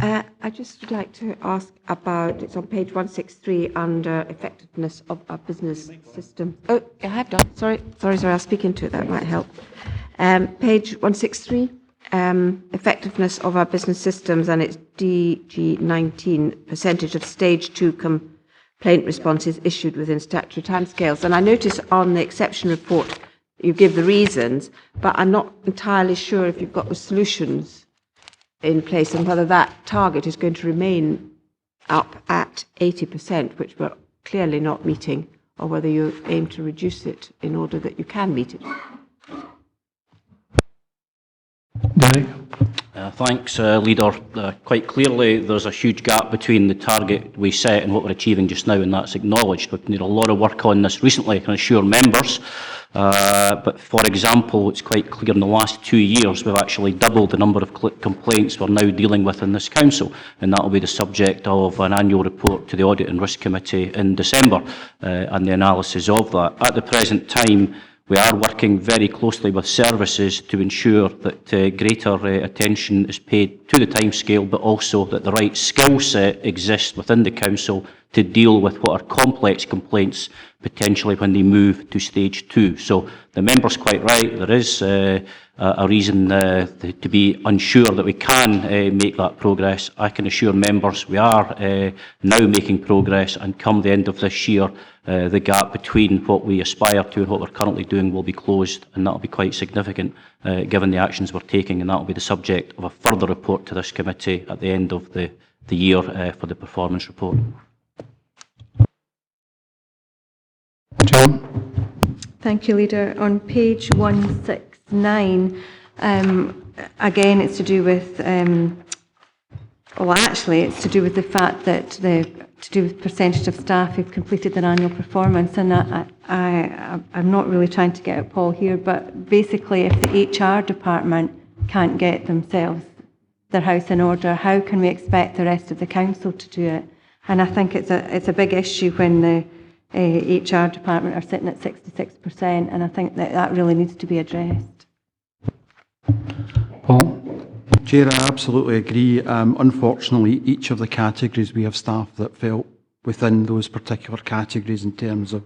I just would like to ask about, it's on page 163 under effectiveness of our business system. Oh, I have done. Sorry, I'll speak into it, that might help. Page 163, effectiveness of our business systems, and it's DG19, percentage of stage 2 complaint responses issued within statutory timescales. And I notice on the exception report you give the reasons, but I'm not entirely sure if you've got the solutions in place and whether that target is going to remain up at 80%, which we're clearly not meeting, or whether you aim to reduce it in order that you can meet it. Derek. Thanks, Leader. Quite clearly, there's a huge gap between the target we set and what we're achieving just now, and that's acknowledged. We've made a lot of work on this recently, I can assure members. But for example, it's quite clear in the last 2 years we've actually doubled the number of complaints we're now dealing with in this council, and that will be the subject of an annual report to the Audit and Risk Committee in December and the analysis of that. At the present time, we are working very closely with services to ensure that greater attention is paid to the timescale, but also that the right skill set exists within the council to deal with what are complex complaints, potentially when they move to stage 2. So the member's quite right, there is a reason to be unsure that we can make that progress. I can assure members we are now making progress, and come the end of this year, the gap between what we aspire to and what we're currently doing will be closed, and that will be quite significant given the actions we're taking, and that will be the subject of a further report to this committee at the end of the year for the performance report. John. Thank you, Leader. On page 169, again, it's to do with, well, actually, it's to do with the fact that to do with percentage of staff who've completed their annual performance, and I'm not really trying to get at Paul here, but basically, if the HR department can't get themselves their house in order, how can we expect the rest of the council to do it? And I think it's a big issue when the HR department are sitting at 66%, and I think that really needs to be addressed. Paul? Chair, I absolutely agree. Unfortunately, each of the categories, we have staff that fell within those particular categories in terms of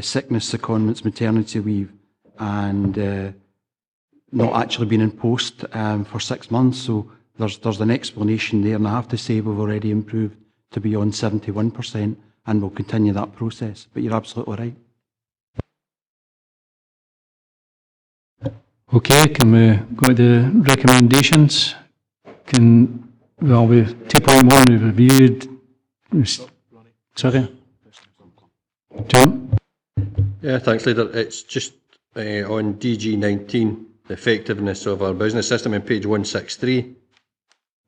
sickness, secondments, maternity leave, and not actually been in post for 6 months. So there's an explanation there, and I have to say we've already improved to be on 71%, and we'll continue that process. But you're absolutely right. Okay, can we go to the recommendations? Well, we 2.1 we've reviewed. Sorry? John? Yeah, thanks, Leader. It's just on DG19, the effectiveness of our business system on page 163.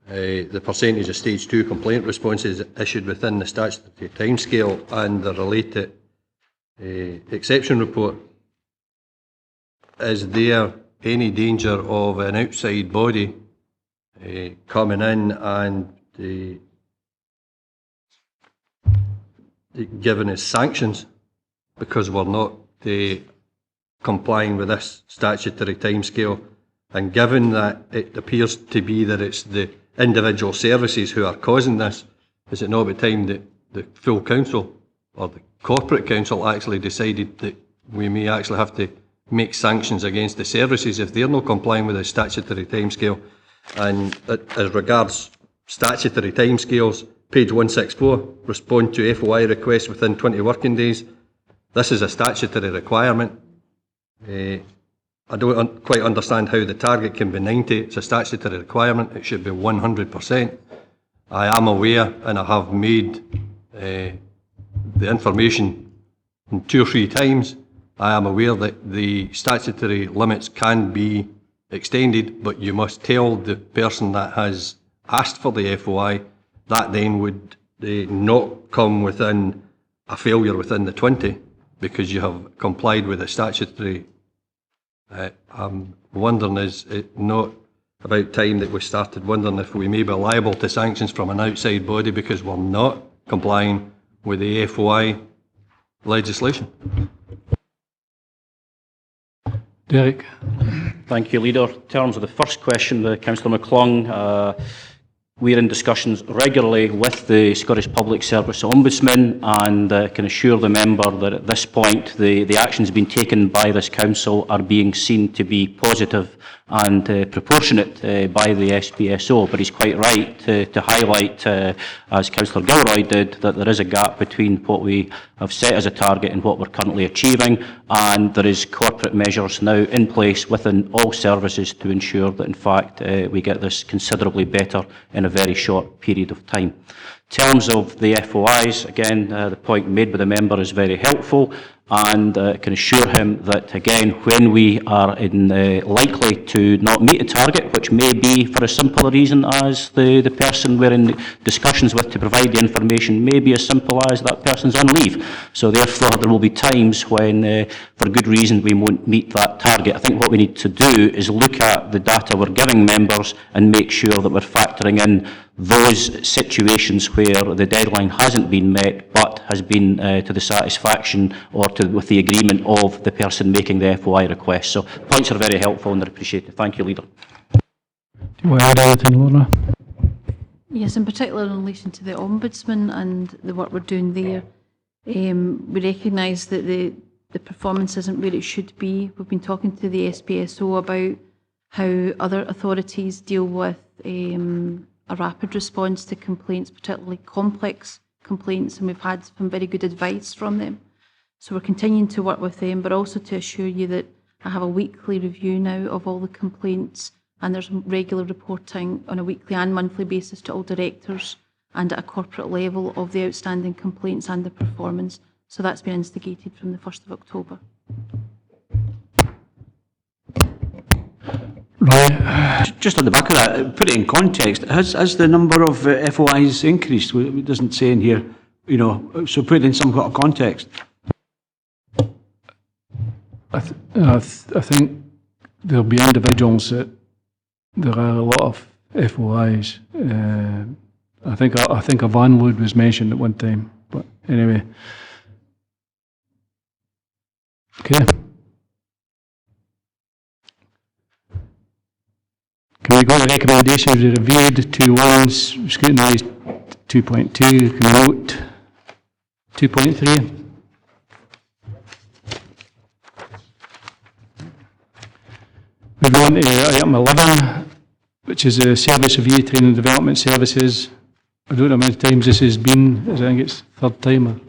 The percentage of stage 2 complaint responses issued within the statutory timescale and the related exception report. is there any danger of an outside body coming in and giving us sanctions because we're not complying with this statutory timescale? And given that it appears to be that it's the individual services who are causing this, is it not about time that the full council or the corporate council actually decided that we may actually have to make sanctions against the services if they're not complying with the statutory timescale? And as regards statutory timescales, page 164, respond to FOI requests within 20 working days. This is a statutory requirement. I don't quite understand how the target can be 90. It's a statutory requirement. It should be 100%. I am aware, and I have made the information 2 or 3 times. I am aware that the statutory limits can be extended, but you must tell the person that has asked for the FOI that then would not come within a failure within the 20 because you have complied with the statutory. I'm wondering, is it not about time that we started wondering if we may be liable to sanctions from an outside body because we're not complying with the FOI legislation? Derek. Thank you, Leader. In terms of the first question, Councillor McClung, we're in discussions regularly with the Scottish Public Service Ombudsman, and can assure the member that at this point the actions being taken by this council are being seen to be positive and proportionate by the SPSO. But he's quite right to highlight, as Councillor Gilroy did, that there is a gap between what we have set as a target and what we're currently achieving, and there is corporate measures now in place within all services to ensure that in fact we get this considerably better in a very short period of time. In terms of the FOIs, again, the point made by the member is very helpful, and can assure him that, again, when we are likely to not meet a target, which may be for a simple reason as the person we're in discussions with to provide the information may be as simple as that person's on leave. So therefore there will be times when, for good reason, we won't meet that target. I think what we need to do is look at the data we're giving members and make sure that we're factoring in those situations where the deadline hasn't been met but has been to the satisfaction or with the agreement of the person making the FOI request. So points are very helpful and they're appreciated. Thank you, Leader. Do you want to add anything, Laura? Yes, in particular in relation to the Ombudsman and the work we're doing there, we recognise that the performance isn't where it should be. We've been talking to the SPSO about how other authorities deal with a rapid response to complaints, particularly complex complaints, and we've had some very good advice from them. So we're continuing to work with them, but also to assure you that I have a weekly review now of all the complaints, and there's regular reporting on a weekly and monthly basis to all directors and at a corporate level of the outstanding complaints and the performance. So that's been instigated from the 1st of October. Right. Just on the back of that, put it in context, has the number of FOIs increased? It doesn't say in here, you know, so put it in some kind of context. I think there'll be individuals that there are a lot of FOIs. I think a van load was mentioned at one time, but anyway. Okay. Can we go to recommendations? We reviewed 2.1s, scrutinised 2.2, can we note 2.3? We go on to item 11, which is a service review, training and development services. I don't know how many times this has been, I think it's third time.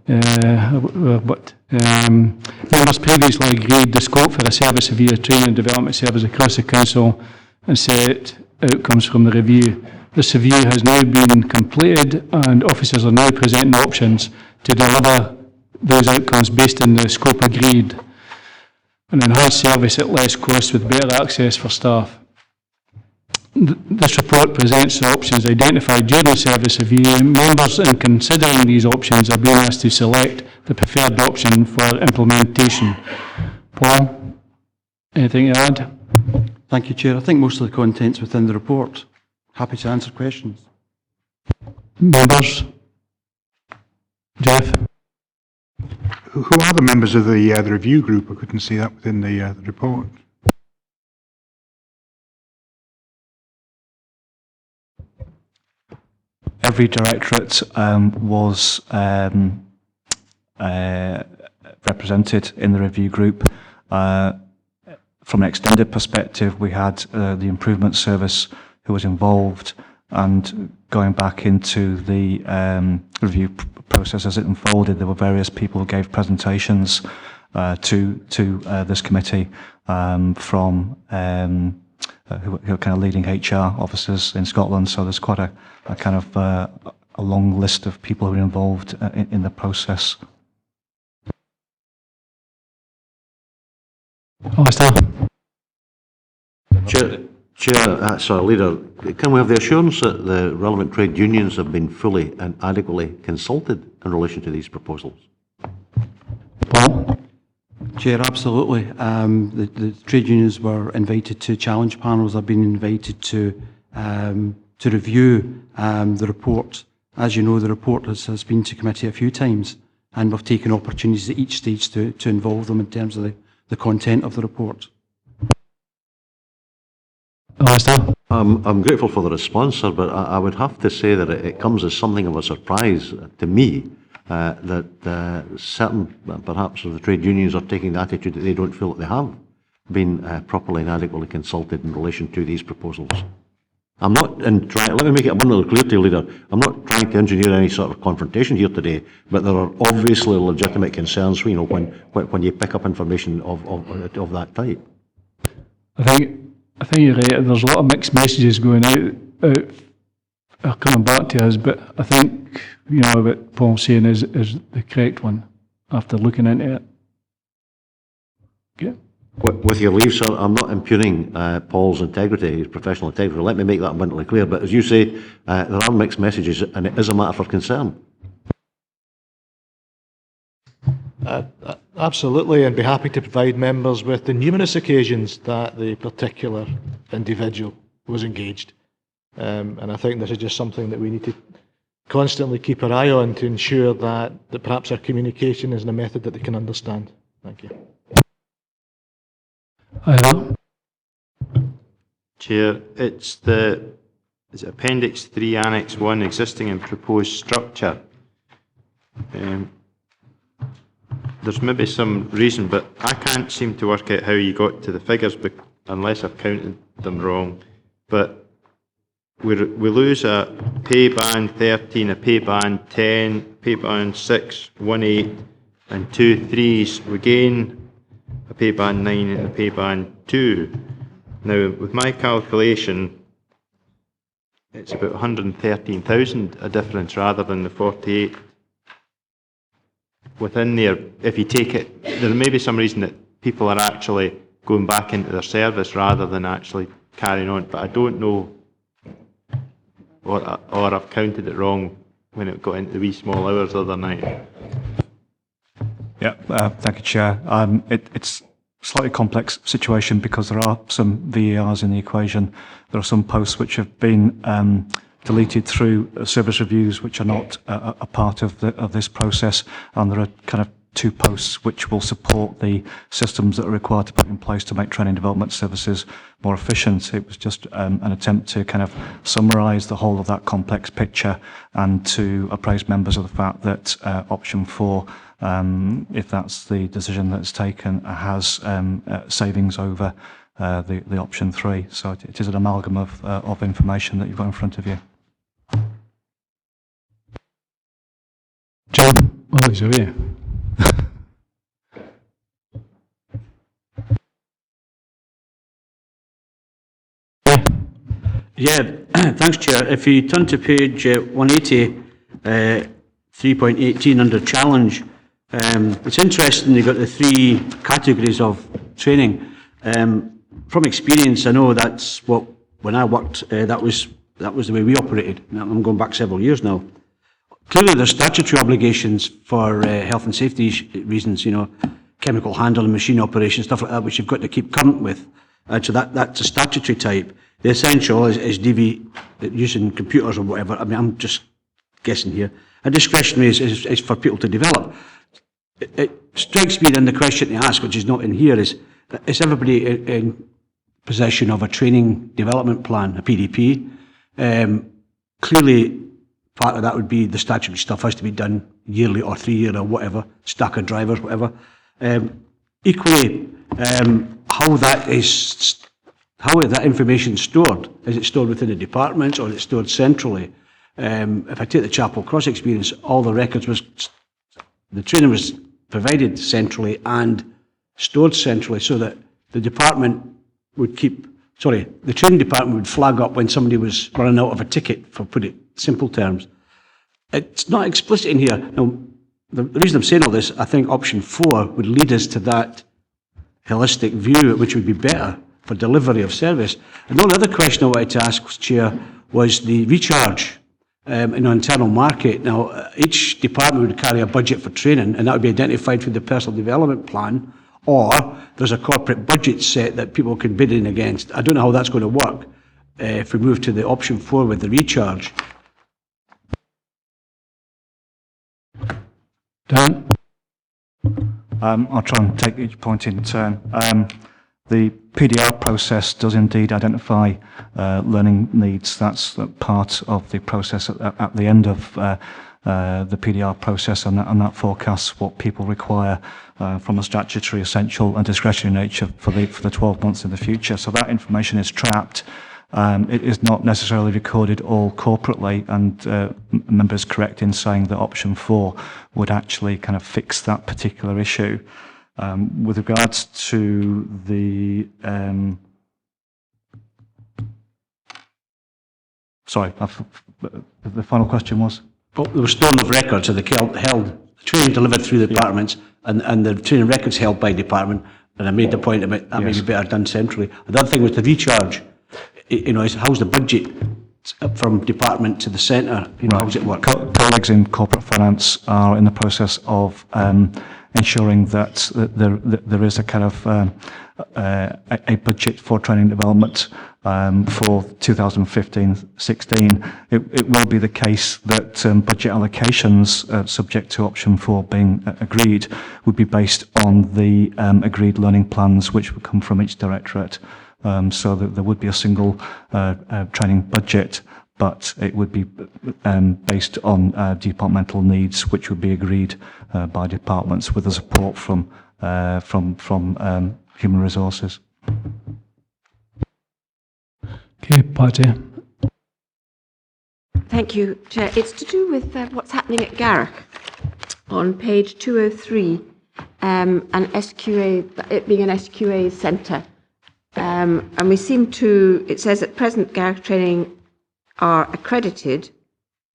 But members previously agreed the scope for a service review, training and development service across the council and set outcomes from the review. This review has now been completed and officers are now presenting options to deliver those outcomes based on the scope agreed. An enhanced service at less cost with better access for staff. This report presents the options identified during the service review. Members in considering these options are being asked to select the preferred option for implementation. Paul? Anything to add? Thank you, Chair. I think most of the content's within the report. Happy to answer questions. Members? Jeff? Who are the members of the review group? I couldn't see that within the report. Every directorate was represented in the review group. From an extended perspective, we had the improvement service who was involved, and going back into the review process as it unfolded, there were various people who gave presentations to this committee from who are kind of leading HR officers in Scotland. So there's quite a kind of a long list of people who are involved in the process. Alistair? Chair, Leader, can we have the assurance that the relevant trade unions have been fully and adequately consulted in relation to these proposals? Paul? Chair, absolutely. The trade unions were invited to challenge panels. I've been invited to review the report. As you know, the report has been to committee a few times, and we've taken opportunities at each stage to involve them in terms of the content of the report. I'm grateful for the response, sir, but I would have to say that it comes as something of a surprise to me that certain, perhaps, of the trade unions are taking the attitude that they don't feel that they have been properly and adequately consulted in relation to these proposals. I'm not let me make it abundantly clear to you, Leader, I'm not trying to engineer any sort of confrontation here today, but there are obviously legitimate concerns, you know, when you pick up information of that type. I think you're right. There's a lot of mixed messages going out coming back to us, but I think, you know, what Paul's saying is the correct one after looking into it. Okay. With your leave, sir, I'm not impugning Paul's integrity, his professional integrity. Let me make that abundantly clear. But as you say, there are mixed messages, and it is a matter for concern. Absolutely, and be happy to provide members with the numerous occasions that the particular individual was engaged. And I think this is just something that we need to constantly keep our eye on to ensure that perhaps our communication is in a method that they can understand. Thank you. Chair, it's Appendix 3, Annex 1, existing and proposed structure. There's maybe some reason, but I can't seem to work out how you got to the figures unless I've counted them wrong. But we lose a pay band 13, a pay band 10, pay band 6, 1 8, and 2 3s. We gain a pay band 9 and a pay band 2. Now, with my calculation, it's about 113,000 a difference rather than the 48. Within there, if you take it, there may be some reason that people are actually going back into their service rather than actually carrying on, but I don't know, or I've counted it wrong when it got into the wee small hours the other night. Yeah, thank you, Chair. It's a slightly complex situation because there are some VARs in the equation. There are some posts which have been deleted through service reviews which are not a part of this process, and there are kind of 2 posts which will support the systems that are required to put in place to make training development services more efficient. It was just an attempt to kind of summarise the whole of that complex picture and to apprise members of the fact that option 4, if that's the decision that's taken, has savings over the option 3. So it is an amalgam of information that you've got in front of you. John, well, he's away. Yeah, thanks, Chair. If you turn to page 180, 3.18 under challenge, it's interesting you've got the 3 categories of training. From experience, I know that's what, when I worked, that was the way we operated. I'm going back several years now. Clearly, there's statutory obligations for health and safety reasons, you know, chemical handling, machine operation, stuff like that, which you've got to keep current with. So that's a statutory type. The essential is DV, using computers or whatever. I mean, I'm just guessing here. A discretionary is for people to develop. It strikes me then the question to ask, which is not in here, is everybody in possession of a training development plan, a PDP? Clearly, part of that would be the statutory stuff has to be done yearly or 3 year or whatever, stack of drivers, whatever. Equally, how that information stored? Is it stored within the departments or is it stored centrally? If I take the Chapel Cross experience, all the records the training was provided centrally and stored centrally, so that the department would the training department would flag up when somebody was running out of a ticket, for put it simple terms. It's not explicit in here. Now, the reason I'm saying all this, I think option 4 would lead us to that holistic view, which would be better for delivery of service. And the only other question I wanted to ask, Chair, was the recharge in an internal market. Now, each department would carry a budget for training, and that would be identified through the personal development plan, or there's a corporate budget set that people can bid in against. I don't know how that's going to work if we move to the option 4 with the recharge. Dan? I'll try and take each point in turn. The PDR process does indeed identify learning needs. That's part of the process at the end of the PDR process, and that forecasts what people require from a statutory, essential and discretionary nature for the 12 months in the future. So that information is trapped. It is not necessarily recorded all corporately, and member is correct in saying that option 4 would actually kind of fix that particular issue. With regards to the the final question was? Well, there was storing of records, so they held training delivered through the departments, and the training records held by department. And I made the point about that may be better done centrally. The other thing was the recharge. Is how's the budget from department to the centre? How does it work? Colleagues in corporate finance are in the process of ensuring that there is a kind of a budget for training development for 2015-16. It will be the case that budget allocations, subject to option 4 being agreed, would be based on the agreed learning plans which would come from each directorate. So that there would be a single training budget, but it would be based on departmental needs, which would be agreed by departments with the support from human resources. Okay, Patty. Thank you, Chair. It's to do with what's happening at Garrick on page 203, an SQA, it being an SQA centre. And we seem to, it says at present Garrick training are accredited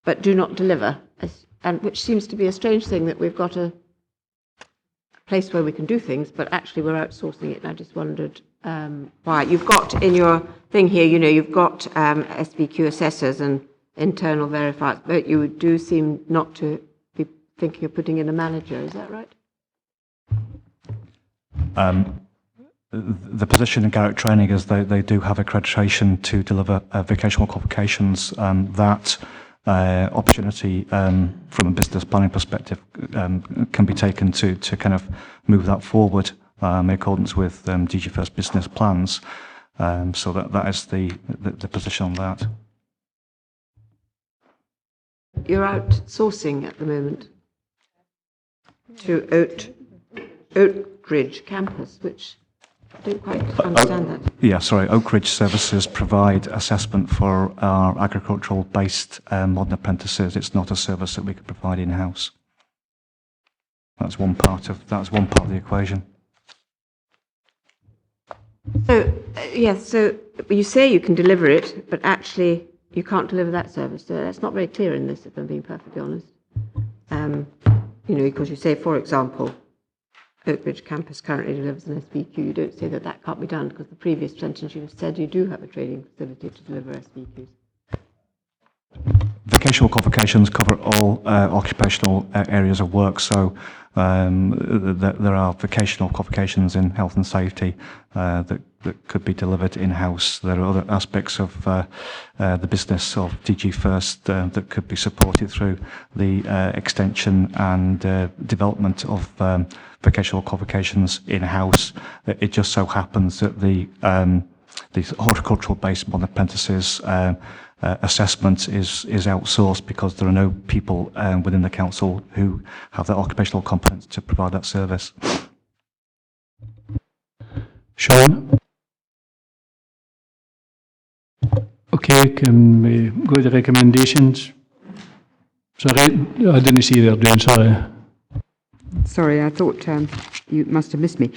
but do not deliver, and which seems to be a strange thing, that we've got a place where we can do things, but actually we're outsourcing it. And I just wondered why. You've got in your thing here, you've got SBQ assessors and internal verifiers, but you do seem not to be thinking of putting in a manager. Is that right? The position in Garrick Training is they do have accreditation to deliver vocational qualifications. That opportunity from a business planning perspective can be taken to kind of move that forward in accordance with DG First business plans. So that is the position on that. You're outsourcing at the moment to Oakridge campus, which I don't quite understand that. Yeah, sorry. Oakridge Services provide assessment for our agricultural-based modern apprentices. It's not a service that we could provide in-house. That's one part of the equation. So yes, so you say you can deliver it, but actually you can't deliver that service. So that's not very clear in this, if I'm being perfectly honest. Because you say, for example, Oakridge campus currently delivers an SBQ. You don't say that can't be done, because the previous sentence you said you do have a training facility to deliver SBQs. The vocational qualifications cover all occupational areas of work, so there are vocational qualifications in health and safety that could be delivered in-house. There are other aspects of the business of DG First that could be supported through the extension and development of vocational qualifications in-house. It just so happens that the horticultural-based modern apprentices assessment is outsourced because there are no people within the council who have that occupational competence to provide that service. Sean? Okay, can we go to the recommendations? Sorry, I didn't see there, Jane, sorry. Sorry, I thought you must have missed me.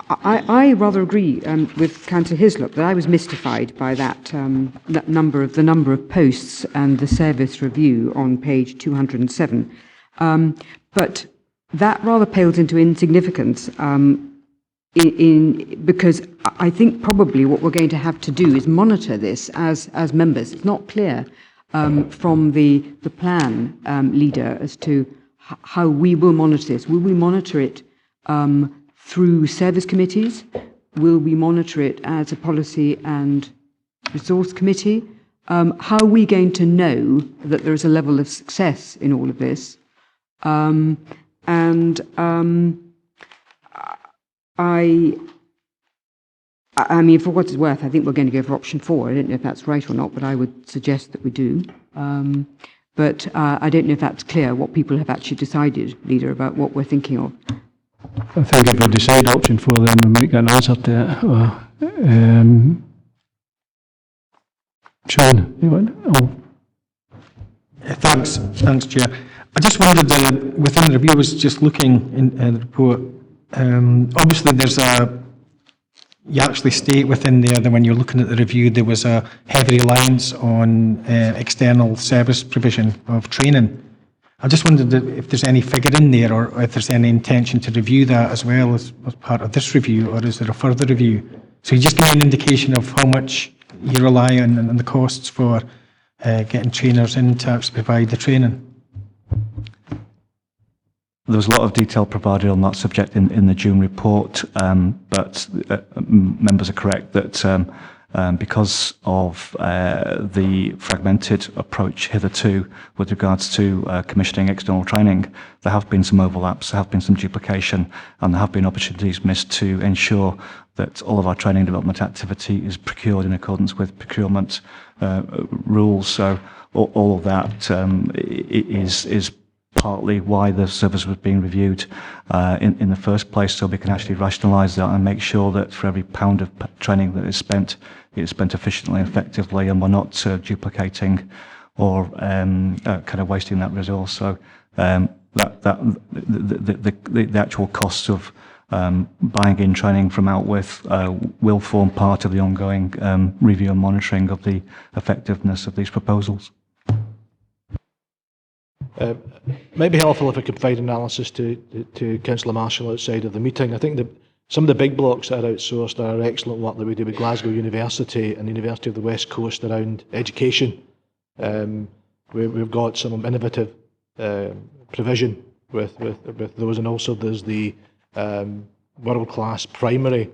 I rather agree with Councillor Hislop that I was mystified by that number of posts and the service review on page 207. But that rather pales into insignificance because I think probably what we're going to have to do is monitor this as members. It's not clear from the plan leader as to how we will monitor this. Will we monitor it through service committees? Will we monitor it as a policy and resource committee? How are we going to know that there is a level of success in all of this? I mean, for what it's worth, I think we're going to go for option 4. I don't know if that's right or not, but I would suggest that we do. But I don't know if that's clear what people have actually decided, Leader, about what we're thinking of. I think if we decide option 4, then we might get an answer to it. Sean, you want? Oh. Thanks, Chair. I just wondered, within the review, I was just looking in the report. Obviously, you actually state within there that when you're looking at the review, there was a heavy reliance on external service provision of training. I just wondered if there's any figure in there, or if there's any intention to review that as well as part of this review, or is there a further review? So you just give me an indication of how much you rely on and the costs for getting trainers in to actually provide the training. There was a lot of detail provided on that subject in the June report, but members are correct that because of the fragmented approach hitherto with regards to commissioning external training, there have been some overlaps, there have been some duplication, and there have been opportunities missed to ensure that all of our training and development activity is procured in accordance with procurement rules. So all of that is partly why the service was being reviewed in the first place, so we can actually rationalise that and make sure that for every pound of training that is spent, it is spent efficiently and effectively, and we're not duplicating or kind of wasting that resource. So the actual costs of buying in training from out with will form part of the ongoing review and monitoring of the effectiveness of these proposals. Might be helpful if I could provide analysis to Councillor Marshall outside of the meeting. I think some of the big blocks that are outsourced are excellent work that we do with Glasgow University and the University of the West Coast around education. We've got some innovative provision with those, and also there's the world-class primary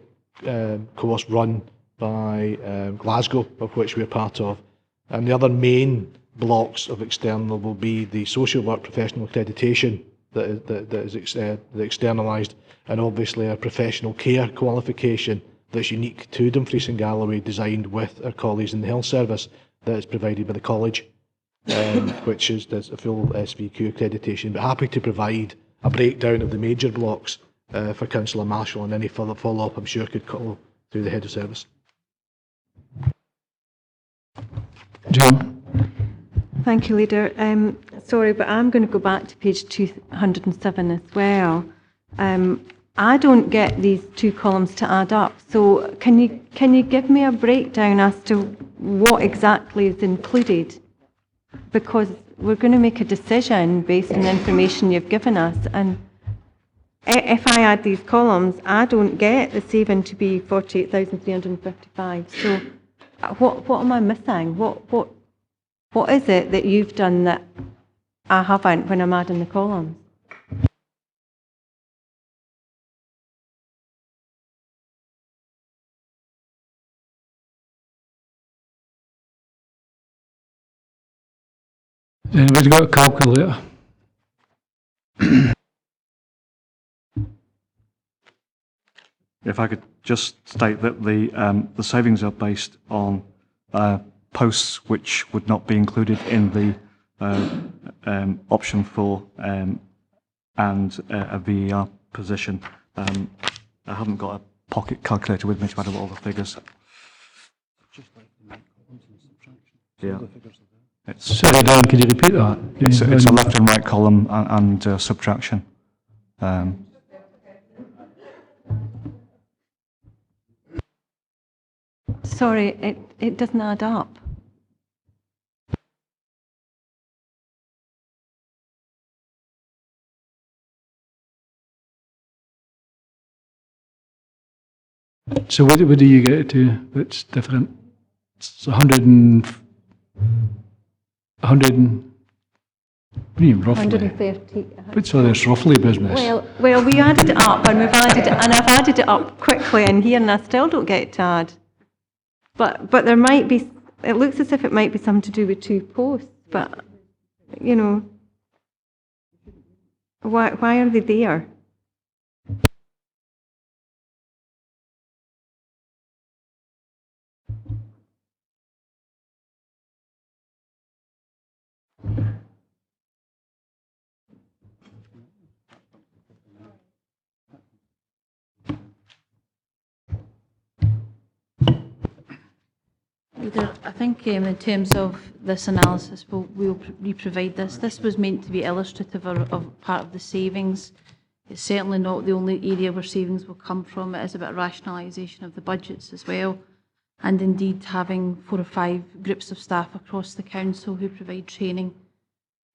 course run by Glasgow, of which we're part of. And the other main blocks of external will be the social work professional accreditation that is externalised, and obviously a professional care qualification that's unique to Dumfries and Galloway, designed with our colleagues in the health service, that is provided by the college, which is a full SVQ accreditation. But happy to provide a breakdown of the major blocks for Councillor Marshall, and any further follow-up I'm sure could call through the head of service. John. Thank you, Leader. Sorry, but I'm going to go back to page 207 as well. I don't get these two columns to add up. So can you give me a breakdown as to what exactly is included? Because we're going to make a decision based on the information you've given us, and if I add these columns, I don't get the saving to be 48,355. So what am I missing? What What is it that you've done that I haven't when I'm adding the columns? Has anybody got a calculator? If I could just state that the savings are based on posts which would not be included in the option 4 and a VER position. I haven't got a pocket calculator with me to add up all the figures. Yeah. Sorry, Dan, could you repeat that? It's a left and right column and subtraction. Sorry, it doesn't add up. So what do you get it to that's different? It's 100 and... what do you mean roughly? 130. What's all this roughly business? Well, we added it up, and I've added it up quickly in here, and I still don't get it to add. But there might be. It looks as if it might be something to do with 2 posts, but you know, why are they there? I think in terms of this analysis, we'll provide this. This was meant to be illustrative of part of the savings. It's certainly not the only area where savings will come from. It is about rationalisation of the budgets as well, and indeed having 4 or 5 groups of staff across the council who provide training.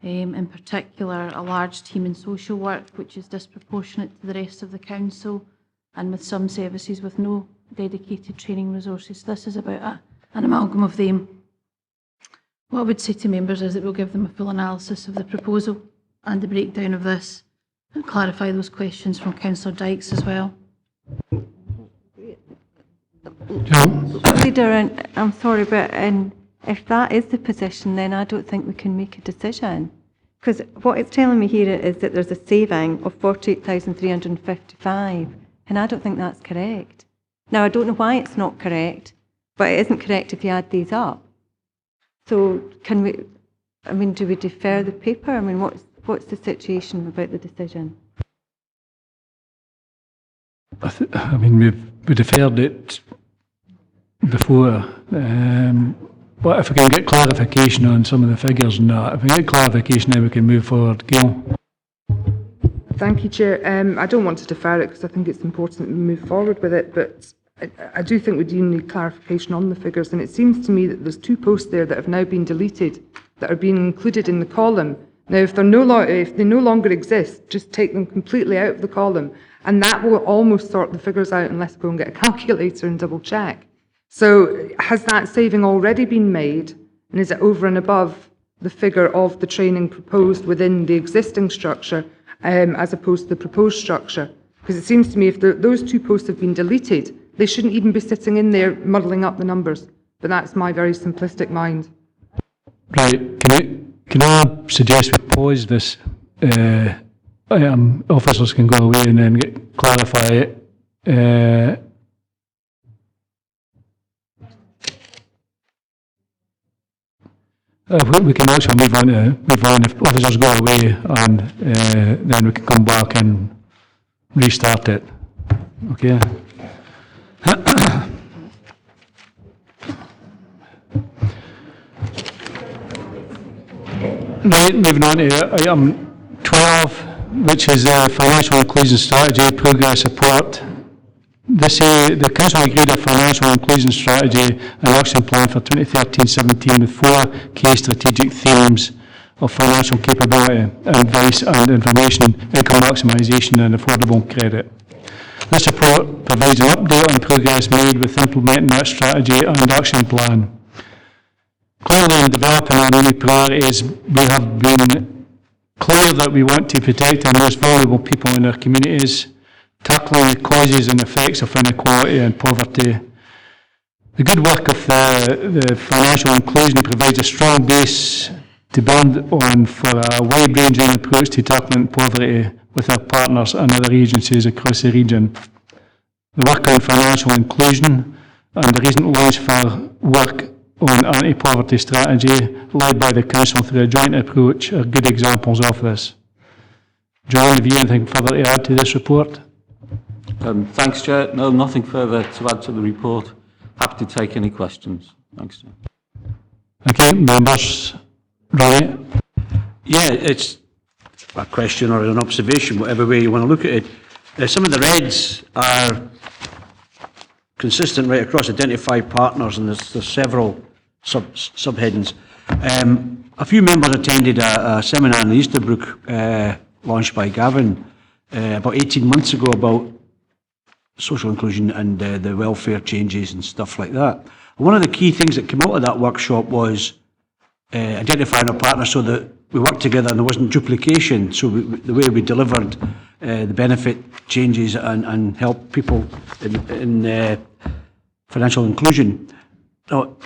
In particular, a large team in social work, which is disproportionate to the rest of the council, and with some services with no dedicated training resources. This is about an amalgam of them. What I would say to members is that we'll give them a full analysis of the proposal and the breakdown of this, and clarify those questions from Councillor Dykes as well. Leader, I'm sorry, but if that is the position, then I don't think we can make a decision. Because what it's telling me here is that there's a saving of 48,355, and I don't think that's correct. Now, I don't know why it's not correct, but it isn't correct if you add these up. So can we, I mean, do we defer the paper? I mean, what's the situation about the decision? I mean, we deferred it before, but if we can get clarification on some of the figures and that, if we get clarification, then we can move forward. Gail? Thank you, Chair. I don't want to defer it because I think it's important that we move forward with it, but I do think we do need clarification on the figures, and it seems to me that there's 2 posts there that have now been deleted that are being included in the column. Now, if they no longer exist, just take them completely out of the column, and that will almost sort the figures out unless I go and get a calculator and double check. So has that saving already been made, and is it over and above the figure of the training proposed within the existing structure as opposed to the proposed structure? Because it seems to me if those 2 posts have been deleted, they shouldn't even be sitting in there muddling up the numbers. But that's my very simplistic mind. Right. Can I suggest we pause this? Officers can go away and then clarify it. We can also move on if officers go away, and then we can come back and restart it. Okay. Right, moving on to item 12, which is the Financial Inclusion Strategy Progress Report. The Council agreed a Financial Inclusion Strategy and Action Plan for 2013-17 with 4 key strategic themes of financial capability, advice and information, income maximisation and affordable credit. This report provides an update on progress made with implementing that strategy and action plan. Clearly, in developing our new priorities, we have been clear that we want to protect our most vulnerable people in our communities, tackling the causes and effects of inequality and poverty. The good work of the financial inclusion provides a strong base to build on for a wide-ranging approach to tackling poverty with our partners and other agencies across the region. The work on financial inclusion and the recent launch for work on anti-poverty strategy led by the Council through a joint approach are good examples of this. John, have you anything further to add to this report? Thanks, Chair. No, nothing further to add to the report. Happy to take any questions. Thanks, Chair. Okay, members. Right. Yeah, it's a question or an observation, whatever way you want to look at it. Some of the reds are consistent right across identified partners, and there's several subheadings. A few members attended a seminar in Easterbrook launched by Gavin about 18 months ago about social inclusion and the welfare changes and stuff like that. And one of the key things that came out of that workshop was identifying our partners so that we worked together and there wasn't duplication. So the way we delivered the benefit changes and help people in financial inclusion. Now,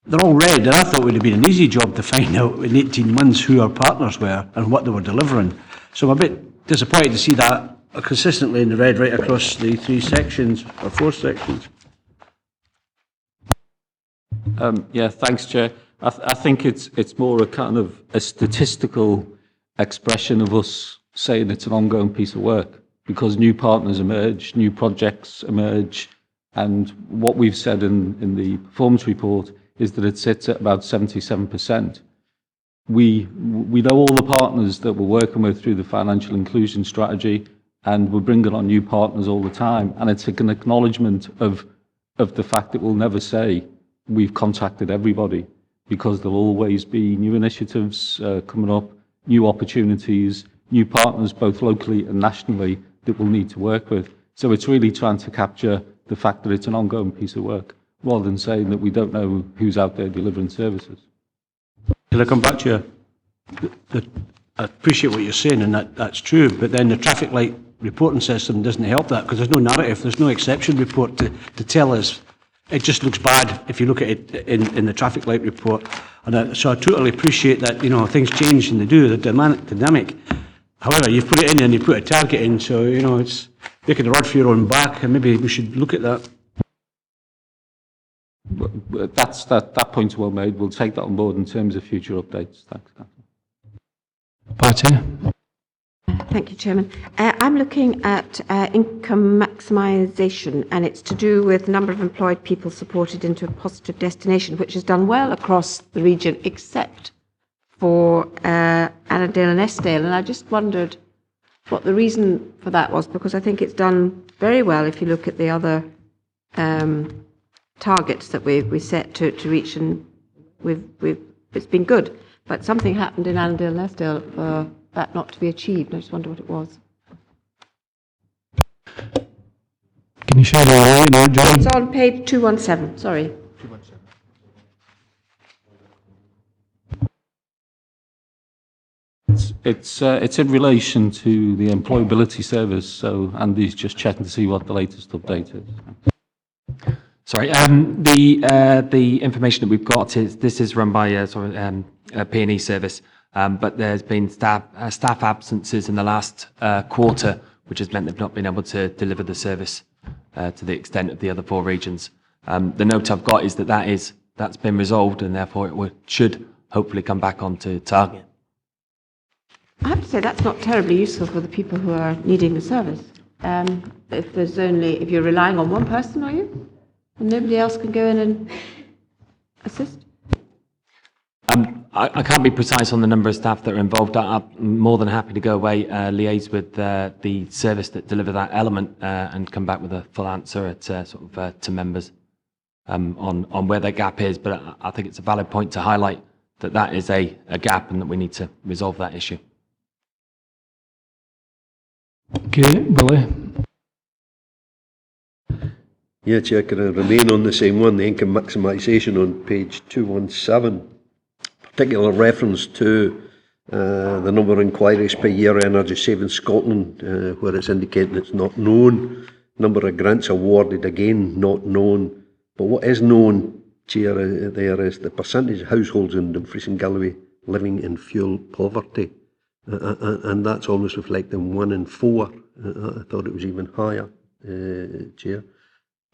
they're all red, and I thought it would have been an easy job to find out in 18 months who our partners were and what they were delivering. So I'm a bit disappointed to see that consistently in the red right across the 3 sections or 4 sections. Yeah, thanks, Chair. I think it's more a kind of a statistical expression of us saying it's an ongoing piece of work because new partners emerge, new projects emerge, and what we've said in the performance report is that it sits at about 77%. We know all the partners that we're working with through the financial inclusion strategy, and we're bringing on new partners all the time, and it's an acknowledgement of the fact that we'll never say we've contacted everybody, because there'll always be new initiatives coming up, new opportunities, new partners both locally and nationally that we'll need to work with. So it's really trying to capture the fact that it's an ongoing piece of work, rather than saying that we don't know who's out there delivering services. Can I come back to you? I appreciate what you're saying, and that's true, but then the traffic light reporting system doesn't help that, because there's no narrative, there's no exception report to tell us. It just looks bad if you look at it in the traffic light report. And so I totally appreciate that, you know, things change and they do, the dynamic. However, you've put it in and you put a target in, so, you know, it's making the rod for your own back, and maybe we should look at that. That point's well made. We'll take that on board in terms of future updates. Thanks, Patty. Thank you, Chairman. I'm looking at income maximisation, and it's to do with the number of employed people supported into a positive destination, which has done well across the region, except for Annandale and Eskdale. And I just wondered what the reason for that was, because I think it's done very well if you look at the other targets that we set to reach, and it's been good. But something happened in Annandale and Eskdale for that not to be achieved. I just wonder what it was. Can you share the line now, John? It's on page 217, sorry. 217. It's in relation to the employability service, so Andy's just checking to see what the latest update is. Sorry, the information that we've got is this is run by a P&E service, but there's been staff absences in the last quarter, which has meant they've not been able to deliver the service to the extent of the other 4 regions. The note I've got is that's been resolved, and therefore it should hopefully come back onto target. I have to say that's not terribly useful for the people who are needing the service. If you're relying on one person, are you? And nobody else can go in and assist? I can't be precise on the number of staff that are involved. I'm more than happy to go away, liaise with the service that deliver that element, and come back with a full answer to members on where that gap is. But I think it's a valid point to highlight that is a gap, and that we need to resolve that issue. Okay, Billy. Yeah, Chair, can I remain on the same one, the income maximisation on page 217, particular reference to the number of inquiries per year Energy Savings Scotland, where it's indicating it's not known, number of grants awarded, again not known, but what is known, Chair, there is the percentage of households in Dumfries and Galloway living in fuel poverty, and that's almost reflecting 1 in 4. I thought it was even higher, Chair.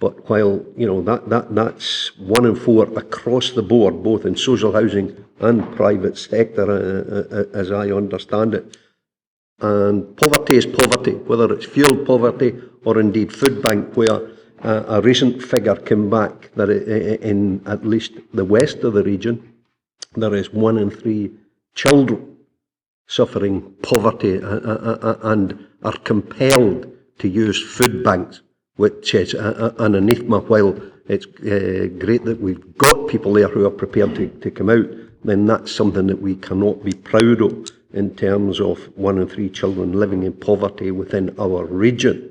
But while, you know, that's 1 in 4 across the board, both in social housing and private sector, as I understand it. And poverty is poverty, whether it's fuel poverty or indeed food bank, where a recent figure came back that in at least the west of the region, there is 1 in 3 children suffering poverty and are compelled to use food banks, which is an anathema. While it's great that we've got people there who are prepared to come out, then that's something that we cannot be proud of in terms of 1 in 3 children living in poverty within our region.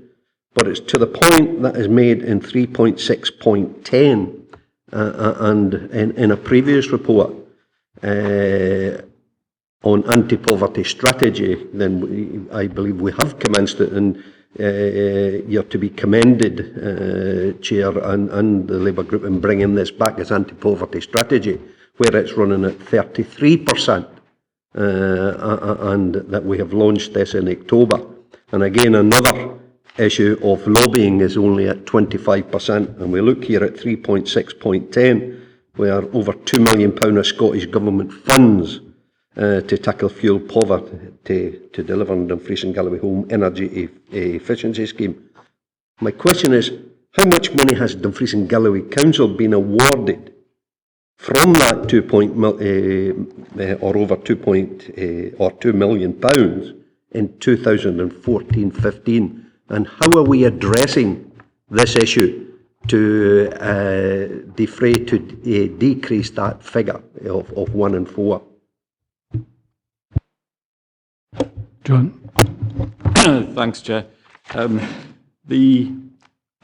But it's to the point that is made in 3.6.10 and in a previous report on anti-poverty strategy, then I believe we have commenced it, and you're to be commended, Chair, and the Labour Group in bringing this back as anti-poverty strategy, where it's running at 33%, and that we have launched this in October. And again, another issue of lobbying is only at 25%, and we look here at 3.6.10, where over £2 million of Scottish Government funds to tackle fuel poverty to deliver on Dumfries and Galloway Home Energy Efficiency Scheme. My question is, how much money has Dumfries and Galloway Council been awarded from that £2 million in 2014-15, and how are we addressing this issue to decrease that figure of 1 in 4? John. Thanks, Chair. The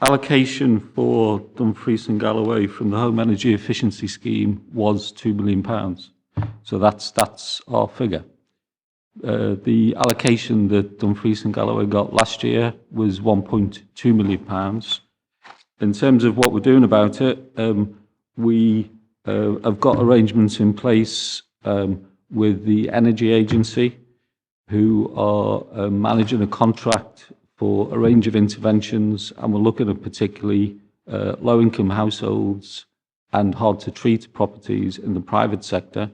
allocation for Dumfries and Galloway from the Home Energy Efficiency Scheme was £2 million. So that's our figure. The allocation that Dumfries and Galloway got last year was £1.2 million. In terms of what we're doing about it, we have got arrangements in place with the Energy Agency, who are managing a contract for a range of interventions, and we're looking at particularly low-income households and hard-to-treat properties in the private sector.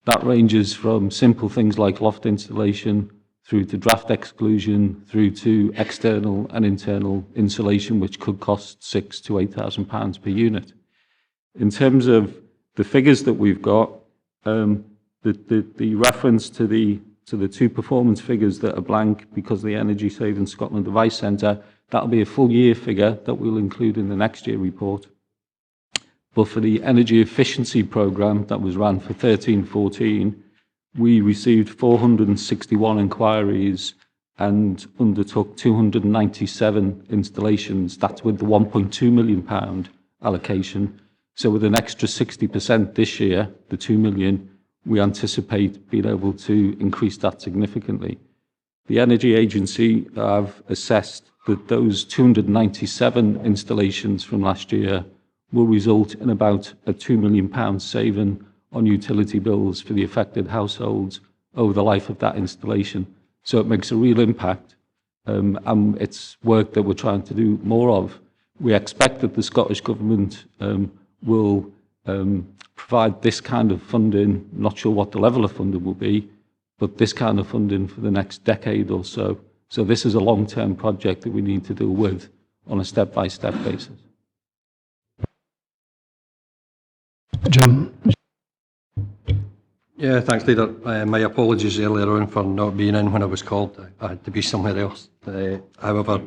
That ranges from simple things like loft installation through to draft exclusion, through to external and internal insulation, which could cost £6,000 to £8,000 per unit. In terms of the figures that we've got, the reference to the 2 performance figures that are blank because of the Energy Savings Scotland Advice Centre, that'll be a full year figure that we'll include in the next year report. But for the energy efficiency programme that was ran for 13-14, we received 461 inquiries and undertook 297 installations. That's with the £1.2 million allocation. So with an extra 60% this year, the £2 million, we anticipate being able to increase that significantly. The Energy Agency have assessed that those 297 installations from last year will result in about a £2 million saving on utility bills for the affected households over the life of that installation. So it makes a real impact, and it's work that we're trying to do more of. We expect that the Scottish Government will provide this kind of funding, not sure what the level of funding will be, but this kind of funding for the next decade or so. So this is a long-term project that we need to deal with on a step-by-step basis. John. Yeah, thanks, Leader. My apologies earlier on for not being in when I was called. I had to be somewhere else. However,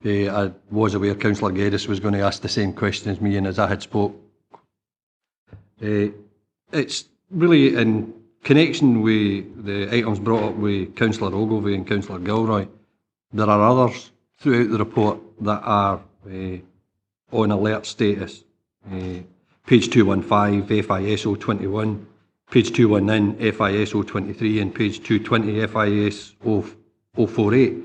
I was aware Councillor Geddes was going to ask the same question as me, and as I had spoke. It's really in connection with the items brought up with Councillor Ogilvie and Councillor Gilroy. There are others throughout the report that are on alert status. Page 215, FISO 21, page 219, FISO 23, and page 220, FIS 048.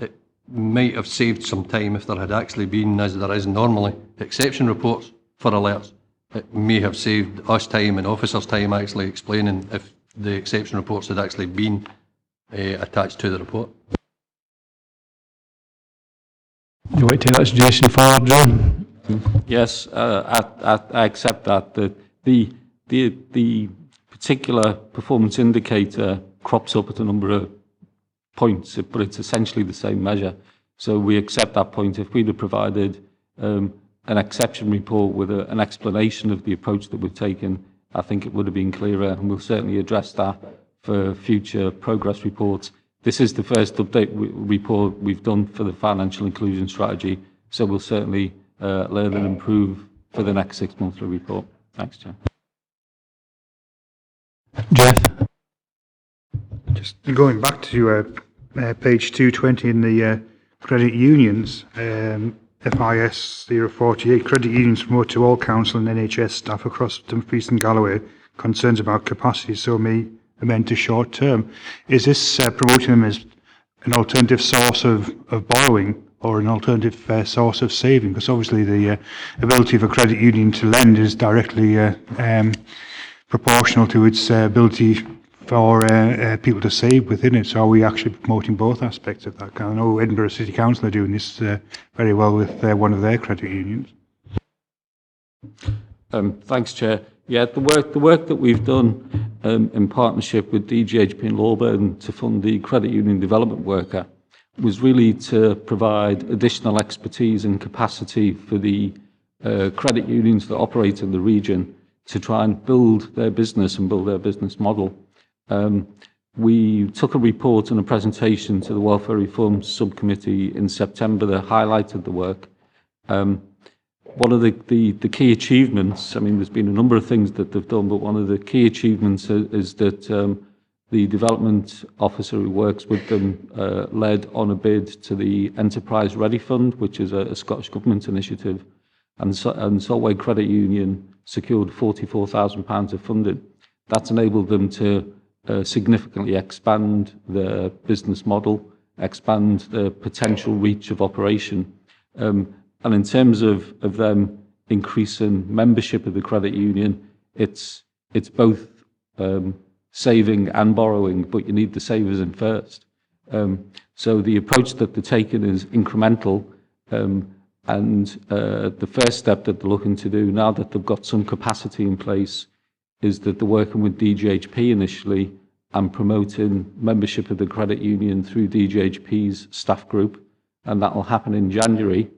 It might have saved some time if there had actually been, as there is normally, exception reports for alerts. It may have saved us time and officers time actually explaining if the exception reports had actually been attached to the report. Do you want to take that suggestion forward, John? Yes, I accept that. The particular performance indicator crops up at a number of points, but it's essentially the same measure. So we accept that point. If we'd have provided an exception report with an explanation of the approach that we've taken, I think it would have been clearer, and we'll certainly address that for future progress reports. This is the first update report we've done for the financial inclusion strategy, so we'll certainly learn and improve for the next 6 monthly report. Thanks, Chair. Jeff? Just going back to page 220 in the credit unions, FIS 048, credit unions promote to all council and NHS staff across Dumfries and Galloway concerns about capacity, so may amend to short term. Is this promoting them as an alternative source of borrowing or an alternative source of saving? Because obviously the ability of a credit union to lend is directly proportional to its ability for people to save within it. So are we actually promoting both aspects of that? I know Edinburgh City Council are doing this very well with one of their credit unions. Thanks, Chair. Yeah, the work that we've done in partnership with DGHP and Lawburn to fund the credit union development worker was really to provide additional expertise and capacity for the credit unions that operate in the region to try and build their business and build their business model. We took a report and a presentation to the Welfare Reform Subcommittee in September that highlighted the work. One of the key achievements, I mean, there's been a number of things that they've done, but one of the key achievements is that the development officer who works with them led on a bid to the Enterprise Ready Fund, which is a Scottish Government initiative, and Solway Credit Union secured £44,000 of funding. That's enabled them to significantly expand their business model, expand the potential reach of operation. And in terms of them increasing membership of the credit union, it's both saving and borrowing, but you need the savers in first. So the approach that they're taking is incremental, and the first step that they're looking to do now that they've got some capacity in place is that they're working with DGHP initially and promoting membership of the credit union through DGHP's staff group, and that will happen in January.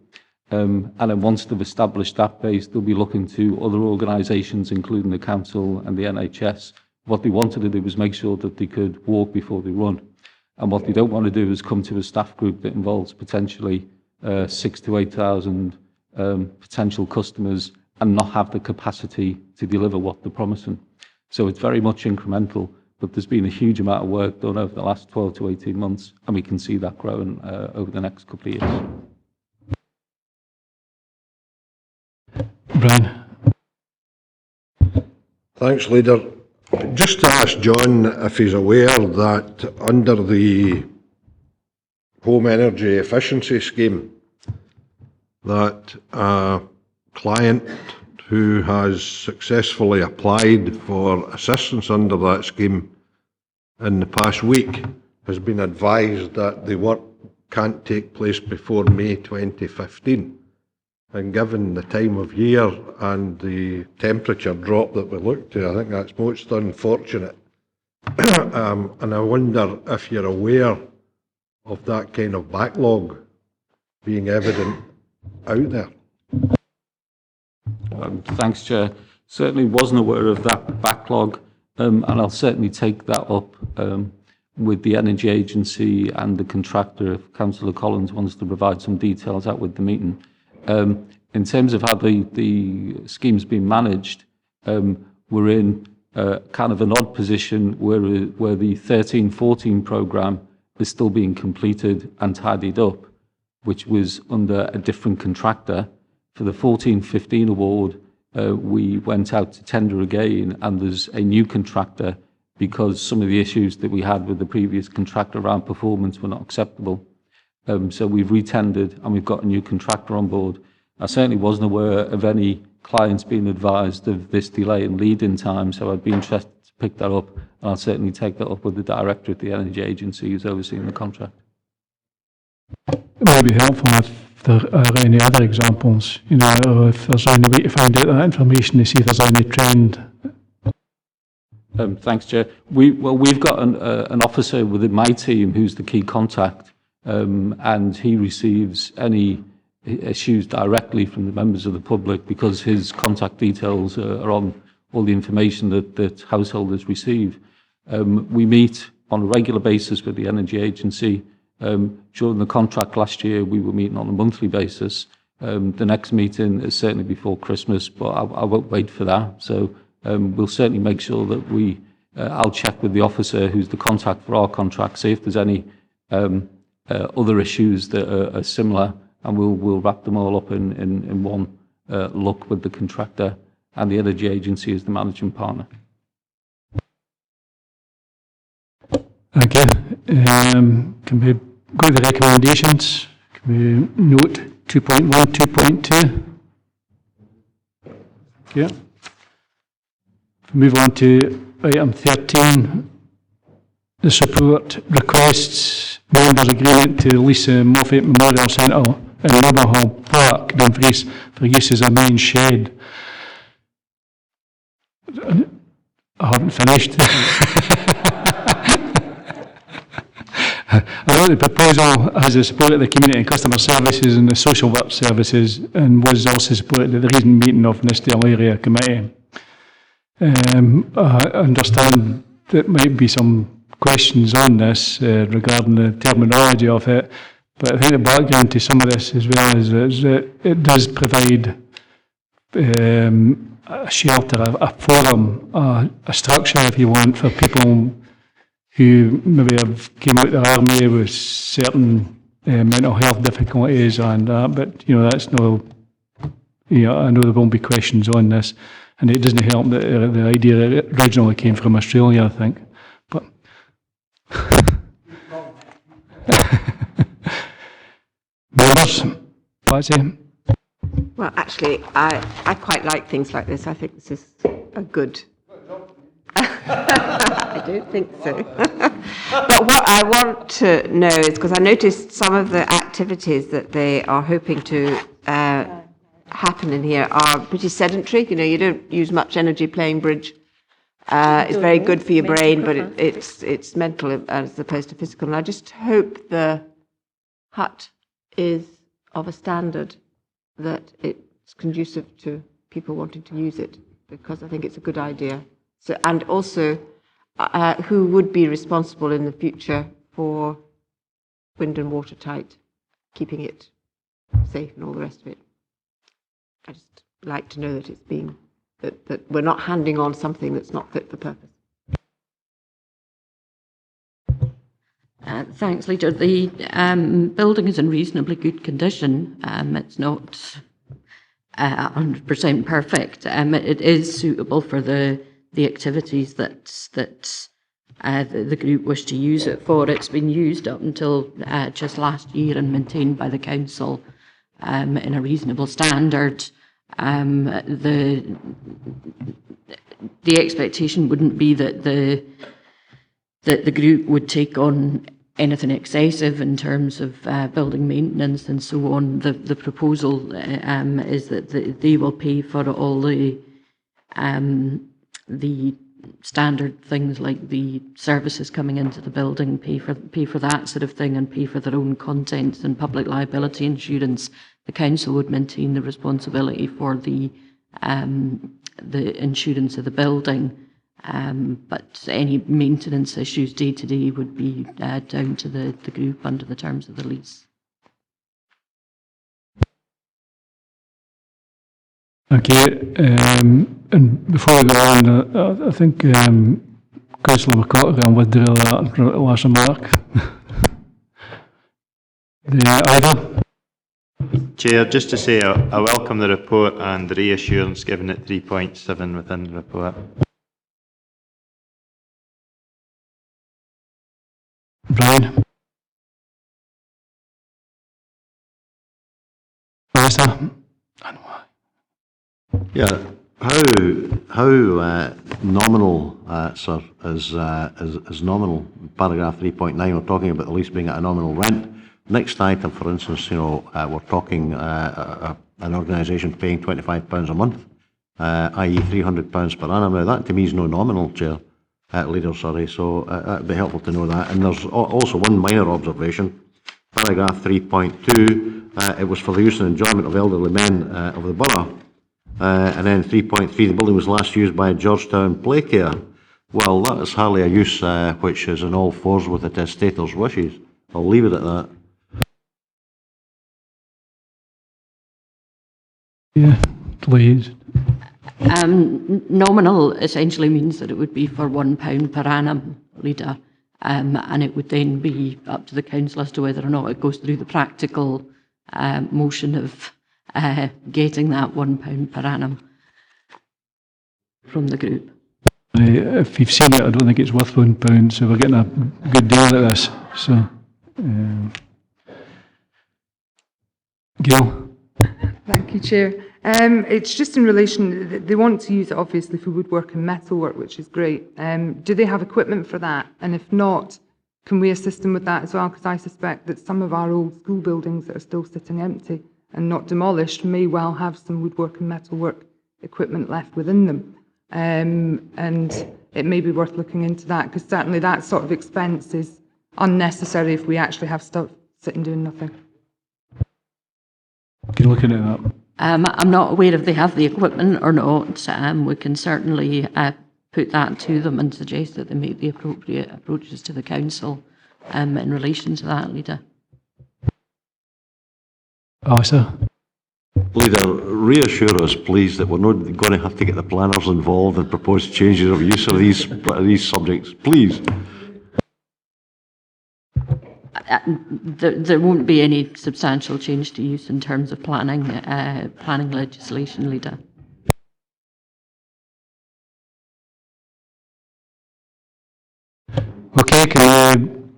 And then once they've established that base, they'll be looking to other organisations, including the council and the NHS. What they wanted to do was make sure that they could walk before they run. And what they don't want to do is come to a staff group that involves potentially 6,000 to 8,000 potential customers and not have the capacity to deliver what they're promising. So it's very much incremental, but there's been a huge amount of work done over the last 12 to 18 months, and we can see that growing over the next couple of years. Brian. Thanks, Leader. Just to ask John if he's aware that under the Home Energy Efficiency Scheme, that a client who has successfully applied for assistance under that scheme in the past week has been advised that the work can't take place before May 2015. And given the time of year and the temperature drop that we look to, I think that's most unfortunate. And I wonder if you're aware of that kind of backlog being evident out there. Thanks, Chair. Certainly wasn't aware of that backlog, and I'll certainly take that up with the Energy Agency and the contractor if Councillor Collins wants to provide some details out with the meeting. In terms of how the scheme's been managed, we're in kind of an odd position where the 13-14 programme is still being completed and tidied up, which was under a different contractor For the 14-15 award, we went out to tender again, and there's a new contractor because some of the issues that we had with the previous contractor around performance were not acceptable. So we've re-tendered and we've got a new contractor on board. I certainly wasn't aware of any clients being advised of this delay in lead-in time, so I'd be interested to pick that up, and I'll certainly take that up with the director at the Energy Agency who's overseeing the contract. It might be helpful if there are any other examples, you know, or if there's any way to find out that information to see if there's any trend. Thanks, Chair. We've got an officer within my team who's the key contact, and he receives any issues directly from the members of the public because his contact details are on all the information that householders receive. We meet on a regular basis with the Energy Agency. During the contract last year, we were meeting on a monthly basis. The next meeting is certainly before Christmas, but I won't wait for that. So we'll certainly make sure that I'll check with the officer who's the contact for our contract, see if there's any other issues that are similar, and we'll wrap them all up in one look with the contractor, and the Energy Agency is the managing partner. Okay. Can we go to the recommendations? Can we note 2.1, 2.2? Yeah. Move on to item 13. The support requests members' agreement to lease a Moffat Memorial Centre in Noblehill Park, Dumfries, for use as a main shed. I haven't finished. I know the proposal has the support of the Community and Customer Services and the Social Work Services, and was also supported at the recent meeting of Noblehill Area Committee. I understand there might be some questions on this regarding the terminology of it, but I think the background to some of this as well is that it does provide a shelter, a forum, a structure, if you want, for people who maybe have came out of the army with certain mental health difficulties and that, but you know, that's no, you know, I know there won't be questions on this, and it doesn't help that the idea originally came from Australia, I think. But members, Patsy? Well, actually, I quite like things like this. I think this is a good. I don't think so. But what I want to know is, because I noticed some of the activities that they are hoping to happen in here are pretty sedentary. You know, you don't use much energy playing bridge. It's very good for your brain, but it's mental as opposed to physical. And I just hope the hut is of a standard that it's conducive to people wanting to use it, because I think it's a good idea. So, and also, who would be responsible in the future for wind and watertight, keeping it safe and all the rest of it? I just like to know that it's being, that we're not handing on something that's not fit for purpose. Thanks, Leader. The building is in reasonably good condition. It's not 100% perfect. It is suitable for the activities that the group wish to use it for. It's been used up until just last year and maintained by the council in a reasonable standard. The expectation wouldn't be that the group would take on anything excessive in terms of building maintenance and so on. The proposal is that they will pay for all the standard things like the services coming into the building, pay for that sort of thing, and pay for their own contents and public liability insurance. The council would maintain the responsibility for the insurance of the building. But any maintenance issues day to day would be down to the group under the terms of the lease. Okay, and before we go on, I think Councillor McCaughey withdrew that last remark. Ida? Chair, just to say I welcome the report and the reassurance given at 3.7 within the report. Brian? Melissa? Yeah, how nominal, sir, is nominal? Paragraph 3.9, we're talking about the lease being at a nominal rent. Next item, for instance, we're talking an organisation paying £25 a month, i.e. £300 per annum. Now, that to me is no nominal, Chair, Leader, sorry, so it'd be helpful to know that. And there's also one minor observation. Paragraph 3.2, it was for the use and enjoyment of elderly men of the borough. And then 3.3, the building was last used by Georgetown Play Care. Well, that is hardly a use which is in all fours with the testator's wishes. I'll leave it at that. Yeah, please. Nominal essentially means that it would be for £1 per annum, Leader, and it would then be up to the council as to whether or not it goes through the practical motion of getting that £1 per annum from the group. If you've seen it, I don't think it's worth £1, so we're getting a good deal at this. So, Gail? Thank you, Chair. It's just in relation, they want to use it obviously for woodwork and metalwork, which is great. Do they have equipment for that? And if not, can we assist them with that as well? Because I suspect that some of our old school buildings that are still sitting empty and not demolished may well have some woodwork and metalwork equipment left within them. And it may be worth looking into that, because certainly that sort of expense is unnecessary if we actually have stuff sitting doing nothing. Can you look into that? I'm not aware if they have the equipment or not. We can certainly put that to them and suggest that they make the appropriate approaches to the council in relation to that, Leader. Sir. Leader, reassure us, please, that we're not going to have to get the planners involved and propose changes of use of these subjects, please. There won't be any substantial change to use in terms of planning legislation, Leader. Okay, can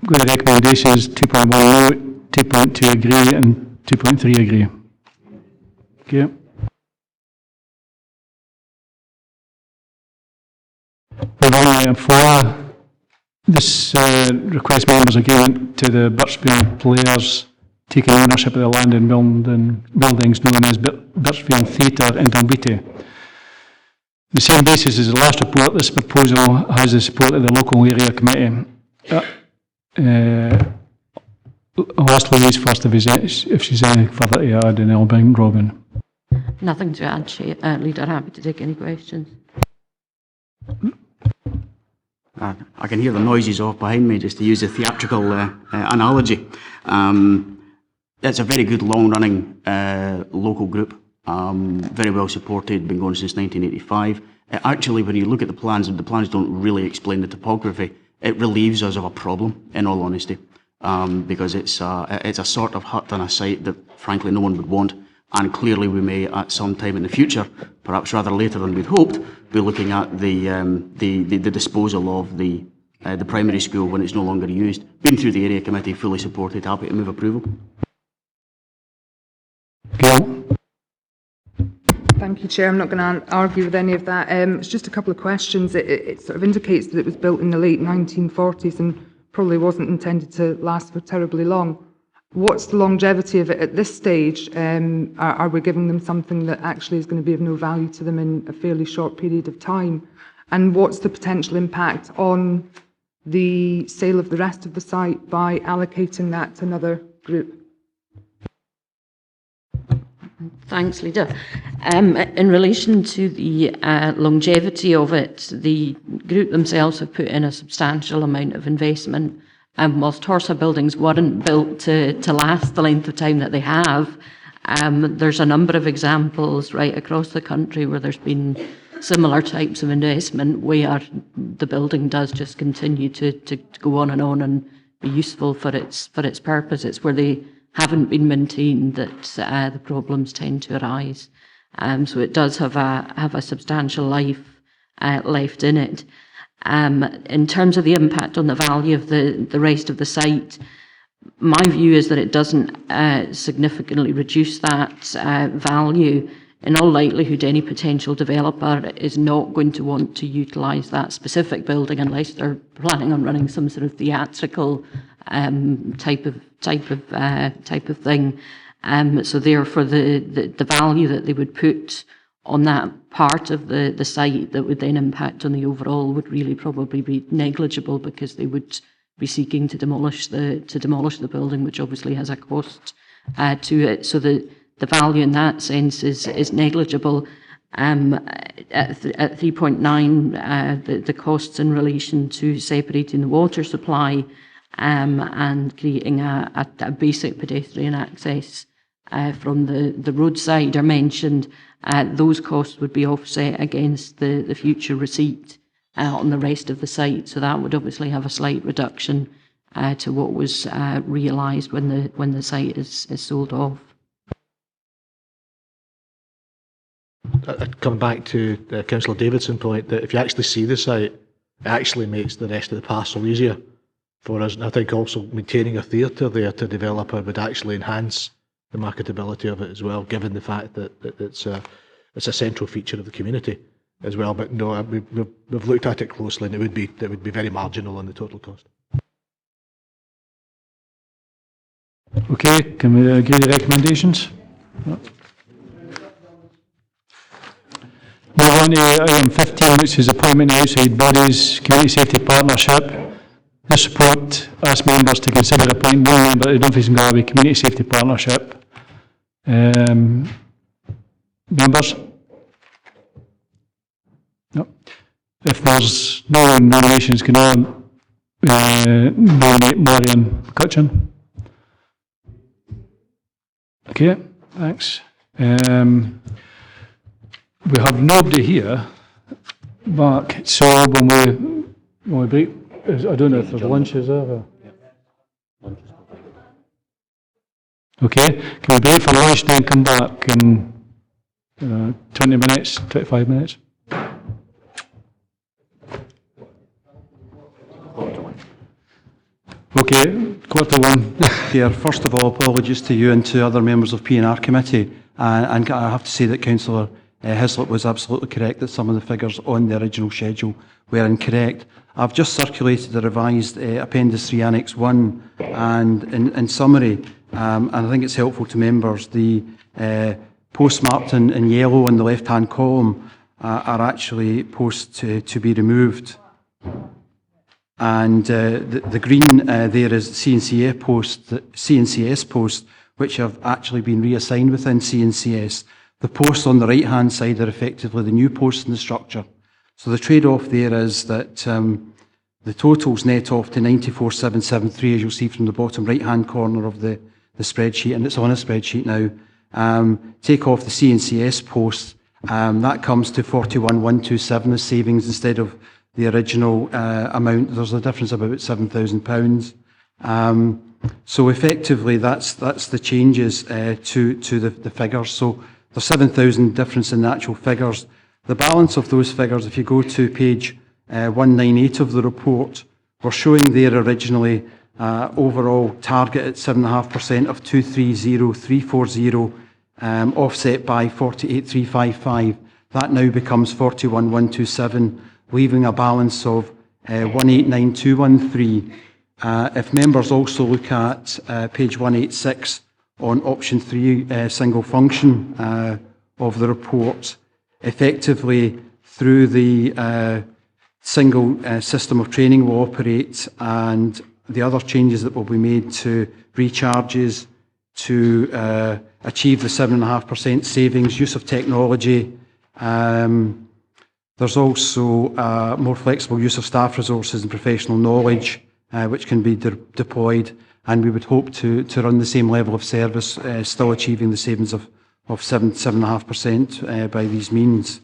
we go to recommendations 2.1 no, 2.2 agree and 2.3 agree? Okay. We're on item 4. This request members agreement to the Birchvale players taking ownership of the land and buildings known as Birchvale Theatre in Dalbeattie. The same basis as the last report, this proposal has the support of the local area committee. I'll ask Louise first if she's any further to add, and I'll bring Robin. Nothing to add, Leader. Happy to take any questions. I can hear the noises off behind me, just to use a theatrical analogy. It's a very good long-running local group, very well supported, been going since 1985. Actually, when you look at the plans don't really explain the topography. It relieves us of a problem, in all honesty, because it's a sort of hut on a site that, frankly, no one would want. And clearly we may, at some time in the future, perhaps rather later than we'd hoped, be looking at the disposal of the primary school when it's no longer used. Been through the area committee, fully supported, happy to move approval. Thank you, Chair. I'm not going to argue with any of that. It's just a couple of questions. It sort of indicates that it was built in the late 1940s and probably wasn't intended to last for terribly long. What's the longevity of it at this stage? Are we giving them something that actually is going to be of no value to them in a fairly short period of time? And what's the potential impact on the sale of the rest of the site by allocating that to another group? Thanks, Leader. In relation to the longevity of it, the group themselves have put in a substantial amount of investment. Whilst Horsa buildings weren't built to last the length of time that they have, there's a number of examples right across the country where there's been similar types of investment where the building does just continue to go on and be useful for its purpose. It's where they haven't been maintained that the problems tend to arise. So it does have a substantial life left in it. In terms of the impact on the value of the rest of the site, my view is that it doesn't significantly reduce that value. In all likelihood, any potential developer is not going to want to utilise that specific building unless they're planning on running some sort of theatrical type of thing. So therefore, the value that they would put on that part of the site that would then impact on the overall would really probably be negligible, because they would be seeking to demolish the building, which obviously has a cost to it. So the value in that sense is negligible. At 3.9, the costs in relation to separating the water supply and creating a basic pedestrian access from the roadside are mentioned. Those costs would be offset against the future receipt on the rest of the site. So that would obviously have a slight reduction to what was realised when the site is sold off. Coming back to Councillor Davidson's point, that if you actually see the site, it actually makes the rest of the parcel easier for us. And I think also maintaining a theatre there to developer would actually enhance the marketability of it as well, given the fact that it's a central feature of the community as well. But no, we've looked at it closely, and it would be very marginal on the total cost. Okay, can we agree the recommendations? Move on to item 15, which is appointment of outside bodies, community safety partnership. This report asks members to consider appointing one member to the Dumfries and Galway Community Safety Partnership. Members? No. If there's no nominations, can I nominate Marion McCutcheon? Okay, thanks. We have nobody here, Mark, so when we break, I don't know if there's lunch, is there? Or? Okay, can we break for lunch, then come back in 20 minutes, 25 minutes? Okay, 1:15. Chair, first of all, apologies to you and to other members of P&R Committee. And I have to say that Councillor Hislop was absolutely correct that some of the figures on the original schedule were incorrect. I've just circulated the revised Appendix 3 Annex 1, and in summary, and I think it's helpful to members, the posts marked in yellow on the left-hand column are actually posts to be removed. And the green there is CNCS posts, which have actually been reassigned within CNCS. The posts on the right-hand side are effectively the new posts in the structure. So the trade-off there is that the totals net off to 94,773, as you'll see from the bottom right-hand corner of the spreadsheet, and it's on a spreadsheet now. Take off the CNCS posts, that comes to 41,127 as savings instead of the original amount. There's a difference of about £7,000. So effectively, that's the changes to the figures. So there's 7,000 difference in the actual figures. The balance of those figures, if you go to page 198 of the report, we're showing there originally overall target at 7.5% of 230,340, offset by 48,355. That now becomes 41,127, leaving a balance of 189,213. If members also look at page 186 on option 3, single function of the report, effectively through the single system of training will operate, and the other changes that will be made to recharges to achieve the 7.5% savings, use of technology. There's also more flexible use of staff resources and professional knowledge, which can be deployed, and we would hope to run the same level of service, still achieving the savings of 7.5% by these means.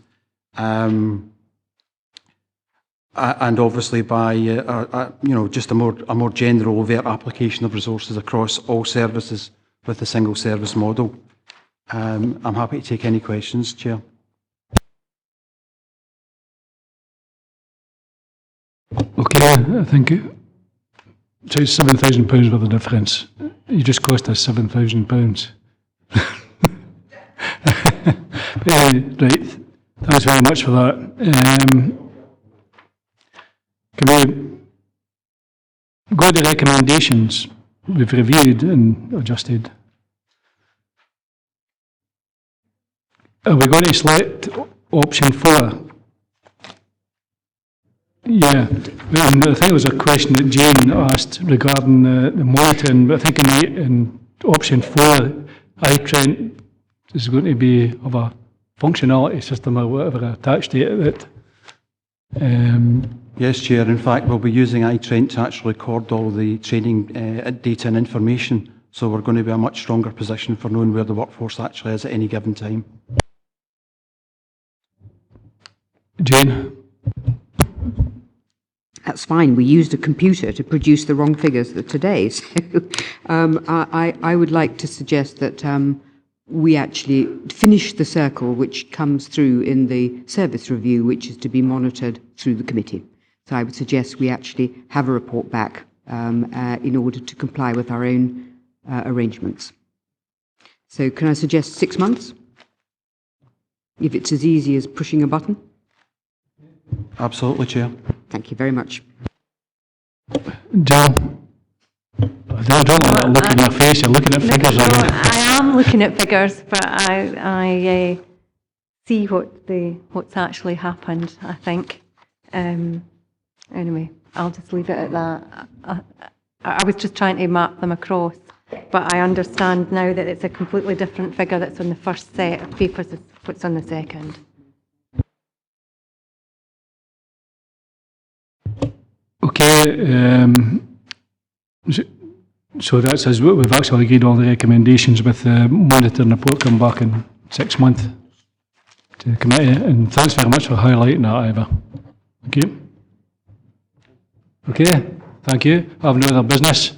And obviously by just a more general overt application of resources across all services with the single service model. I'm happy to take any questions, Chair. Okay, I think so it's £7,000 worth of difference. You just cost us £7,000. Right, thanks very much for that. Can we go to the recommendations we've reviewed and adjusted? Are we going to select option 4? Yeah, and I think it was a question that Jane asked regarding the monitoring, but I think in option 4, iTrent is going to be of a functionality system or whatever attached to it. Yes, Chair. In fact, we'll be using iTrent to actually record all the training data and information. So we're going to be in a much stronger position for knowing where the workforce actually is at any given time. Jane? That's fine. We used a computer to produce the wrong figures today. So I would like to suggest that we actually finish the circle which comes through in the service review, which is to be monitored through the committee. So I would suggest we actually have a report back in order to comply with our own arrangements. So can I suggest 6 months? If it's as easy as pushing a button? Absolutely, Chair. Thank you very much. Jill? I don't want to look in your face, you're looking at figures. I am looking at figures, but I see what's actually happened, I think. Anyway, I'll just leave it at that. I was just trying to map them across, but I understand now that it's a completely different figure that's on the first set of papers as what's on the second. Okay, so that's as we've actually agreed all the recommendations with the monitoring report come back in 6 months to the committee, and thanks very much for highlighting that, Ivor. Thank you. Okay, thank you. I have no other business.